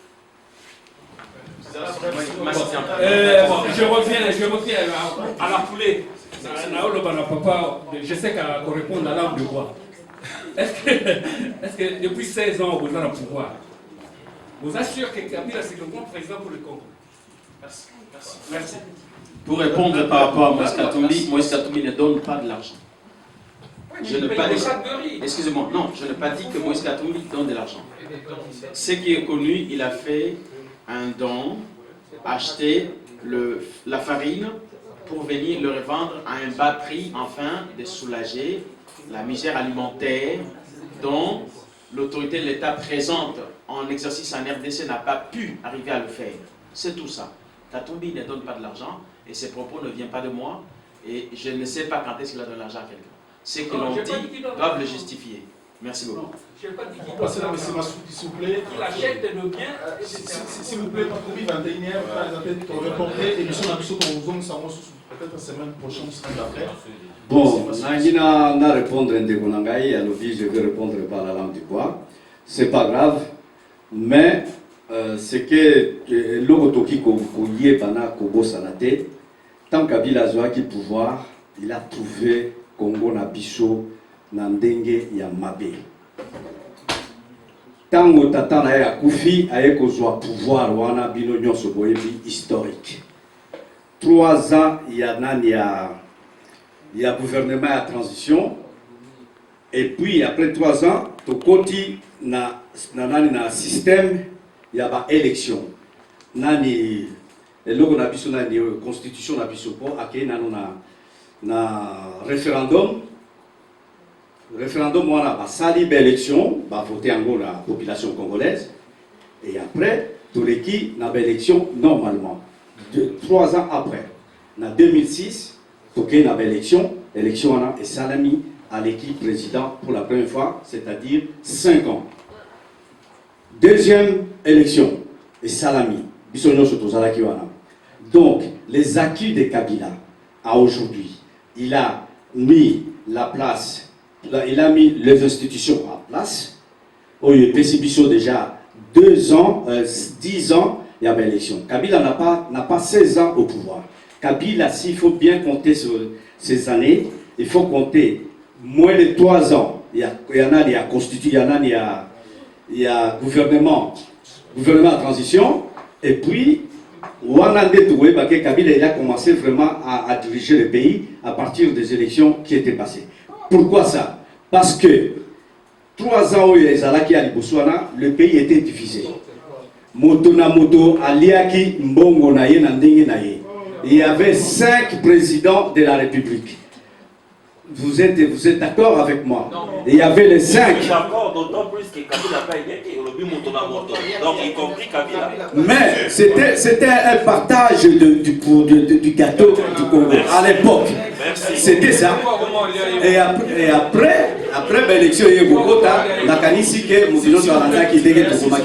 Je reviens à la foulée. Je sais qu'elle correspond à l'âme de bois. Est-ce que depuis 16 ans, vous avez le pouvoir? Vous assure que Kabila, c'est le bon président pour le Congo? Merci. Merci. Pour répondre par rapport à Moïse Katumbi ne donne pas de l'argent. Je n'ai pas dit... Excusez-moi, non, je n'ai pas dit que Moïse Katumbi donne de l'argent. Ce qui est connu, il a fait un don, acheter la farine pour venir le revendre à un bas prix, afin de soulager la misère alimentaire dont l'autorité de l'État présente en exercice en RDC n'a pas pu arriver à le faire. C'est tout ça. Katumbi ne donne pas de l'argent et ses propos ne viennent pas de moi et je ne sais pas quand est-ce qu'il a donné l'argent à quelqu'un. ceux qui l'ont dit doivent le justifier. Merci beaucoup. Je n'ai pas dit qu'il doit passer là, mais c'est ma soupe, s'il vous plaît. Il achète le bien. S'il vous plaît, pour 21e, pour reporter l'émission d'Abisso pour vous, peut-être la semaine prochaine, semaine d'après. Bon, na répondre Ndegonangaï, je vais répondre par la langue du bois. C'est pas grave, mais c'est que l'Ogotoki Koye Bana Kobo Sanate, tant qu'Abila Zoaki pouvoir, il a trouvé Congo Nabiso Nandenge Yamabe. Tant que Tata na Koufi a kozwa pouvoir wana bino nyonso boyebi historique. 3 ans il y a gouvernement à transition et puis après 3 ans to koti na système il y a élection nani eloko na biso nani constitution na biso po akei nano na référendum wana basali ba élection ba voter en la population congolaise et après tout l'équipe na ba élection normalement 3 ans après en 2006 toké na ba élection wana et salami à l'équipe président pour la première fois, c'est-à-dire 5 ans. Deuxième élection et salami donc les acquis de Kabila à aujourd'hui, il a mis la place, il a mis les institutions en place. Il y a déjà 2 ans, 10 ans, il y a une élection. Kabila n'a pas 16 ans au pouvoir. Kabila, s'il faut bien compter sur ces années, il faut compter moins de 3 ans. Il y en a constitué, il y a gouvernement à transition, et puis Kabila il a commencé vraiment à diriger le pays à partir des élections qui étaient passées. Pourquoi ça? Parce que 3 ans où il y a le pays était divisé. Moto aliaki mbongo na ye na ndenge na ye. Il y avait 5 présidents de la République. Vous êtes d'accord avec moi? Il y avait les 5. Je suis d'accord, d'autant plus que Kabila n'a pas été donc y compris Kabila. Mais c'était un partage du gâteau du Congo à l'époque. C'était ça. Et après l'élection, il y a beaucoup de la canisse que Moutino Salanda qui était le pouvoir.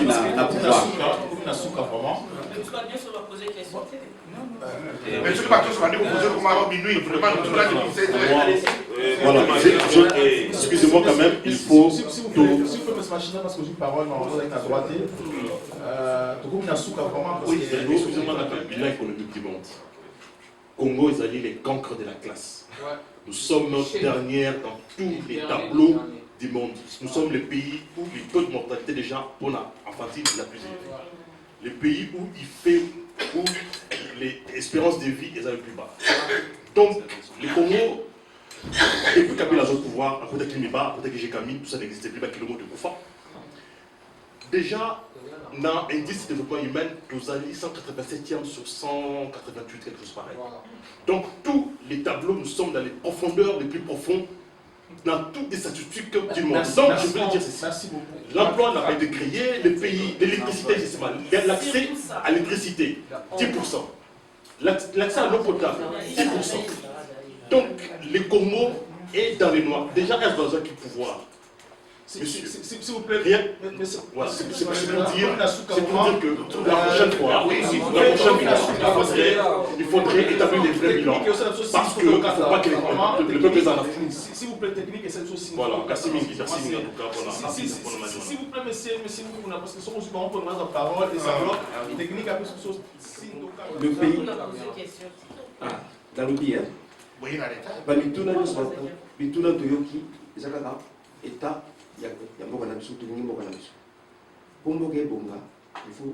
Mais ce que Patrice va dire, vous posez comment à minuit, vous ne pas nous Voilà, excusez-moi quand même, il faut. Si vous pouvez me machiner parce que j'ai une parole avec la droite. Excusez-moi, le bilan économique du monde. Congo, ils allaient les cancres de la classe. Nous sommes dernière dans tous les tableaux du monde. Nous sommes le pays où le taux de mortalité des gens infantile est la plus élevée. Le pays où les espérances de vie est le plus bas. Donc, le Congo, depuis Kabila a au pouvoir, après Kimeba, après Kamine, tout ça n'existait plus, le mot de Koufa. Déjà, dans l'indice de développement humain, nous allons 187e sur 188, quelque chose pareil. Donc, tous les tableaux, nous sommes dans les profondeurs les plus profondes, dans toutes les statistiques du monde. Donc, je veux dire ceci. L'emploi n'a pas été créé, le pays, l'électricité, c'est mal. L'accès à l'électricité, 10%. L'accès à l'eau potable, 10%. Donc, le Congo est dans les noirs. Déjà, est dans un pouvoir. S'il vous plaît, rien. C'est pour dire que la prochaine fois, il faudrait établir des vrais bilans. Parce qu'il ne faut pas que le peuple s'en fout. S'il vous plaît, technique et cette chose. Voilà, merci Mingi, en tout cas. S'il vous plaît, monsieur, parce que sommes on peut la parole et ça bloque. Technique avec ce chose. Le pays. Dans le pays, bituna toyoki ezakaka état ya mboka na biso tolingi mboka na biso po mboka ebonga ifo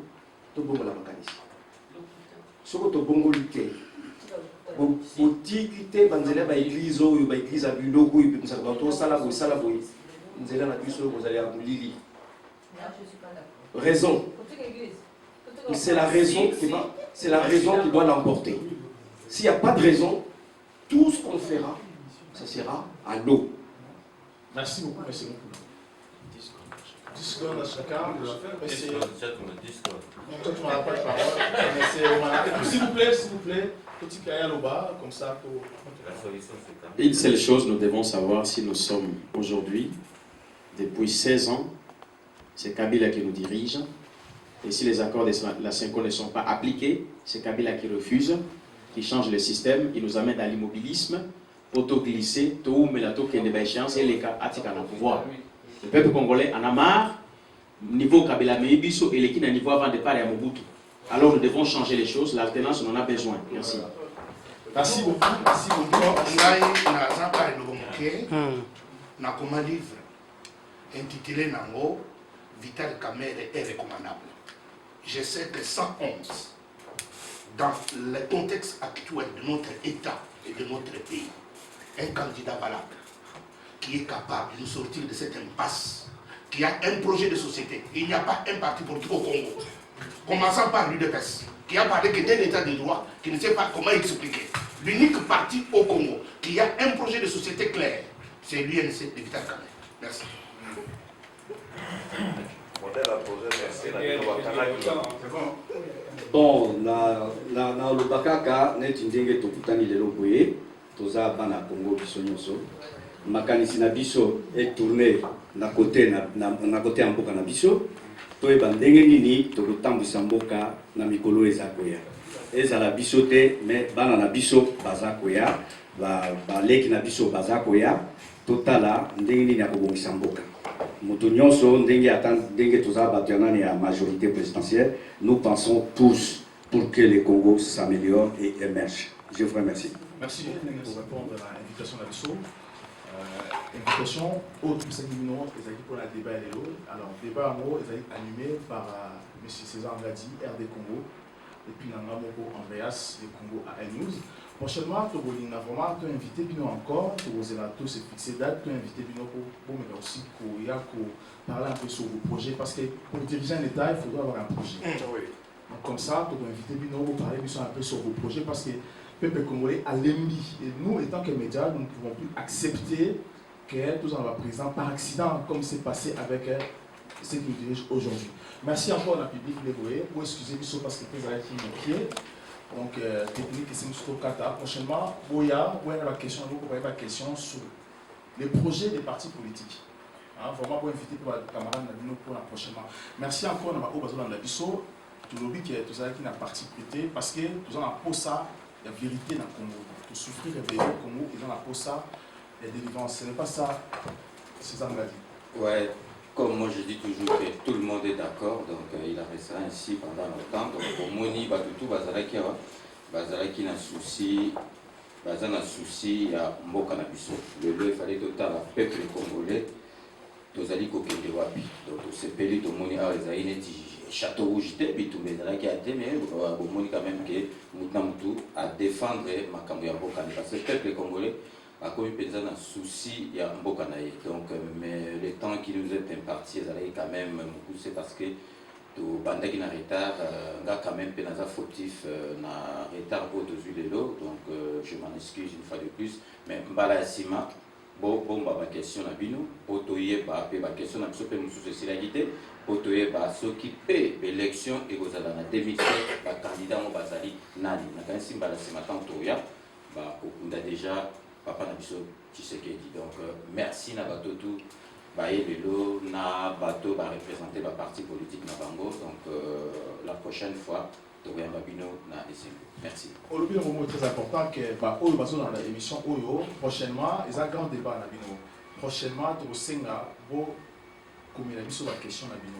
tobongola makanisi soko tobongoli te botiki te banzela ya baeglise oyo baeglise ya biloko oyo epemisaka bato osala boye nzela na biso oyo kozala ya molili raison c'est la raison qui doit l'emporter. S'il n'y a pas de raison, tout ce qu'on fera, ça sera à l'eau. Merci beaucoup, monsieur. disque dans chacun de la faire. Mais c'est. Déjà, tu me dis que. Donc, toi, tu m'as pas de parole. Mais c'est. Voilà. Et puis, s'il vous plaît, petit carrière au bas, comme ça, pour. La solution, c'est Une seule chose, nous devons savoir si nous sommes aujourd'hui, depuis 16 ans, c'est Kabila qui nous dirige. Et si les accords de la Cinco ne sont pas appliqués, c'est Kabila qui refuse, qui change le système, il nous amène à l'immobilisme, auto-glisser, tout melato qui est des échéances et les cas à pouvoir. Le peuple congolais en a marre, niveau Kabila Meibiso et l'équipe à niveau avant de parler à Mobutu. Alors nous devons changer les choses, l'alternance on en a besoin. Merci. Merci beaucoup. Merci beaucoup. Ngai naza pa eloko moke nakoma livre intitulé nango Vital Kamerhe est recommandable. Je sais que 111 dans le contexte actuel de notre État et de notre pays, un candidat valable qui est capable de nous sortir de cette impasse, qui a un projet de société. Il n'y a pas un parti politique au Congo, commençant par l'UDPS, qui a parlé que d'un état de droit, qui ne sait pas comment expliquer. L'unique parti au Congo qui a un projet de société clair, c'est l'UNC de Vital Kamerhe. Merci. Bon, na olobaka kaka neti ndenge tokutani lelo boye toza bana Congo biso nyonso makanisi na biso etourne na kote ya mboka na biso toyeba ndenge nini tokotambwisa mboka na mikolo eza koya ezala biso te me bana na biso baza koya baleki na biso baza koya totala ndenge nini ya kobongisa mboka moto nyonso ndenge toza bato ya nani ya majorité présidentielle, nous pensons tous pour que le Congo s'améliore et émerge. Je vous remercie. Merci pour répondre à l'invitation d'Abisso. Invitation autre pour la débat et l'autre. Alors, débat en gros est animé par M. César Ngadi, RD Congo, et puis Nanga Moko Andreas, de Congo à News. Prochainement, tu as vraiment invité Bino encore, tu as se fixer date, tu as invité Bino pour mais aussi pour parler un peu sur vos projets, parce que pour diriger un État, il faudra avoir un projet. Donc comme ça, tu as invité Bino pour parler un peu sur vos projets, parce que le peuple congolais a l'ennemi. Et nous, étant que médias, nous ne pouvons plus accepter que tout en va présent par accident, comme c'est passé avec ceux qui nous dirigent aujourd'hui. Merci encore à la public de Boé, pour excuser Bino parce que vous avez qui pied. Donc, technique, c'est M. Kata. Prochainement, Boya, vous avez la question sur les projets des partis politiques. Vraiment, pour inviter pour les camarades pour la prochainement. Merci encore à Obazola Ndabiso. Tout le monde qui n'a participé parce que nous avons pour ça la vérité dans le Congo. Pour souffrir et vivre au Congo, ils ont pour ça la délivrance. Ce n'est pas ça, c'est ça, on l'a dit. Ouais. Comme moi je dis toujours que tout le monde est d'accord, donc il a fait ça ainsi pendant longtemps. Donc pour Moni, tout Bazalaki n'a souci, Bazana souci, il y a Mboka Nabiso. Le il fallait total à peuple congolais, Tozali Kokende Wapi. Donc c'est peli de Moni à Ezaïne, Château Rouge, puis tout Bazalaki a été, mais Moni quand même que Moutnamoutou à défendre Makambo Mboka. Parce que le peuple congolais, a commis un souci, il y a un beau canaille. Donc, mais le temps qui nous est imparti, quand même, c'est parce que tout bandaki na retard, nga quand même penaza fautif na retard au dessus de l'eau. Donc, je m'en excuse une fois de plus. Mais mbala sima, bon ba question na bino, potoye ba pe ba question na biso pe musu c'est la guité, potoye ba s'occuper l'élection et gozala na 2007 ba candidat mo bazali nani. Na kan simbala sima tantoya, ba okunda déjà Papa Nabiso Tshisekedi. Donc merci na bateau tout baye lelo na bateau va représenter le parti politique na bango. Donc la prochaine fois toya babino na SMB. Merci. Aujourd'hui un moment très important que oyo bazo dans l'émission oyo prochainement ils ont un grand débat na bino. Prochainement to senga bo comme la biso la question na bino.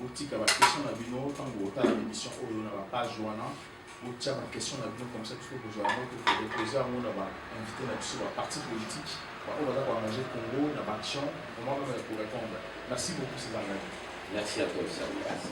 Otika la question na bino quand vous ota l'émission oyo na page wana. Vous avez une question comme ça, il faut que vous ayez posé à mon invité sur la partie politique. On va engager Congo dans l'action. Comment on va pour répondre. Merci beaucoup, César. Merci à toi, Merci.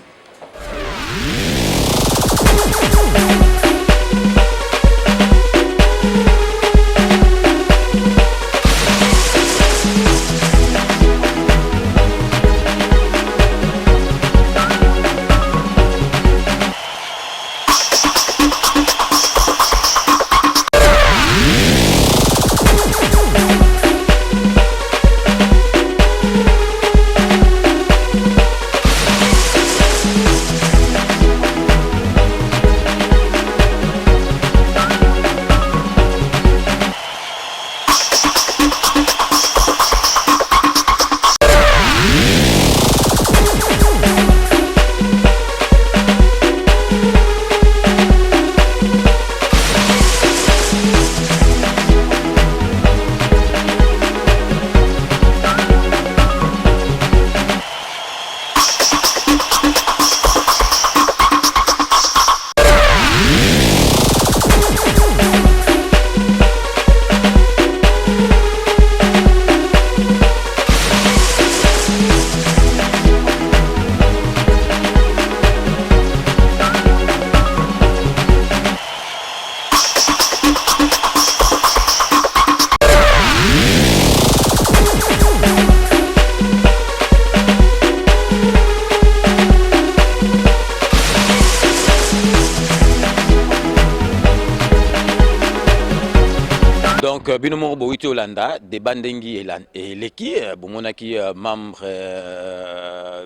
Donc binomo boiti Olanda débat ndengi eleki bomonaki membre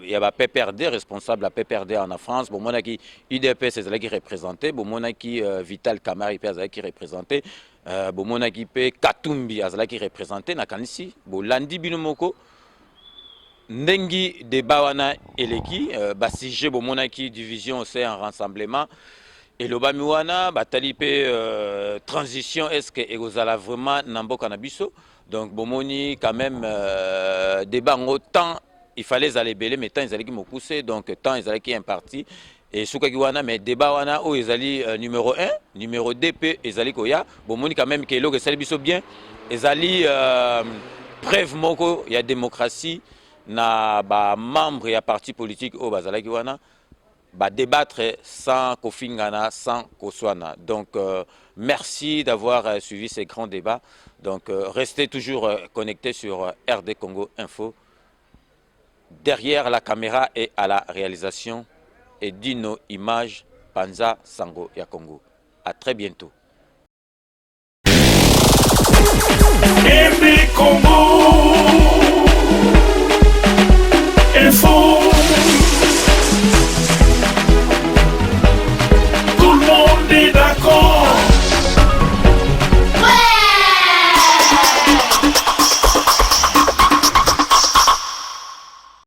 il y a PPRD responsable à PPRD en France bomonaki UDPS ezalaki représenté bomonaki Vital Kamara ezalaki représenté bomonaki pe Katumbi azalaki représenté na kanisi bolandi binomoko ndengi débat wana eleki ba sujet bomonaki division c'est un rassemblement. Et le Bamiwana, transition, est-ce que Egozala vraiment Namboka Nabiso? Donc, Bomoni, quand même, débat en autant, il fallait aller belé, mais tant ils allaient qui me pousser, donc tant ils allaient qui un parti. Et Soukagiwana, mais débat wana, où ils allaient numéro 1, numéro 2, ils allaient Koya. Bomoni, quand même, que l'eau est biso bien. Ils allaient preuve moko, il y a démocratie, na ba membre, il y a parti politique, au Bazalakiwana. Débattre sans Kofingana, sans Koswana. Donc, merci d'avoir suivi ces grands débats. Donc, restez toujours connectés sur RD Congo Info. Derrière la caméra et à la réalisation, et Dino Image, Panza Sango ya Congo. À très bientôt. RD Congo Info. Tout le monde est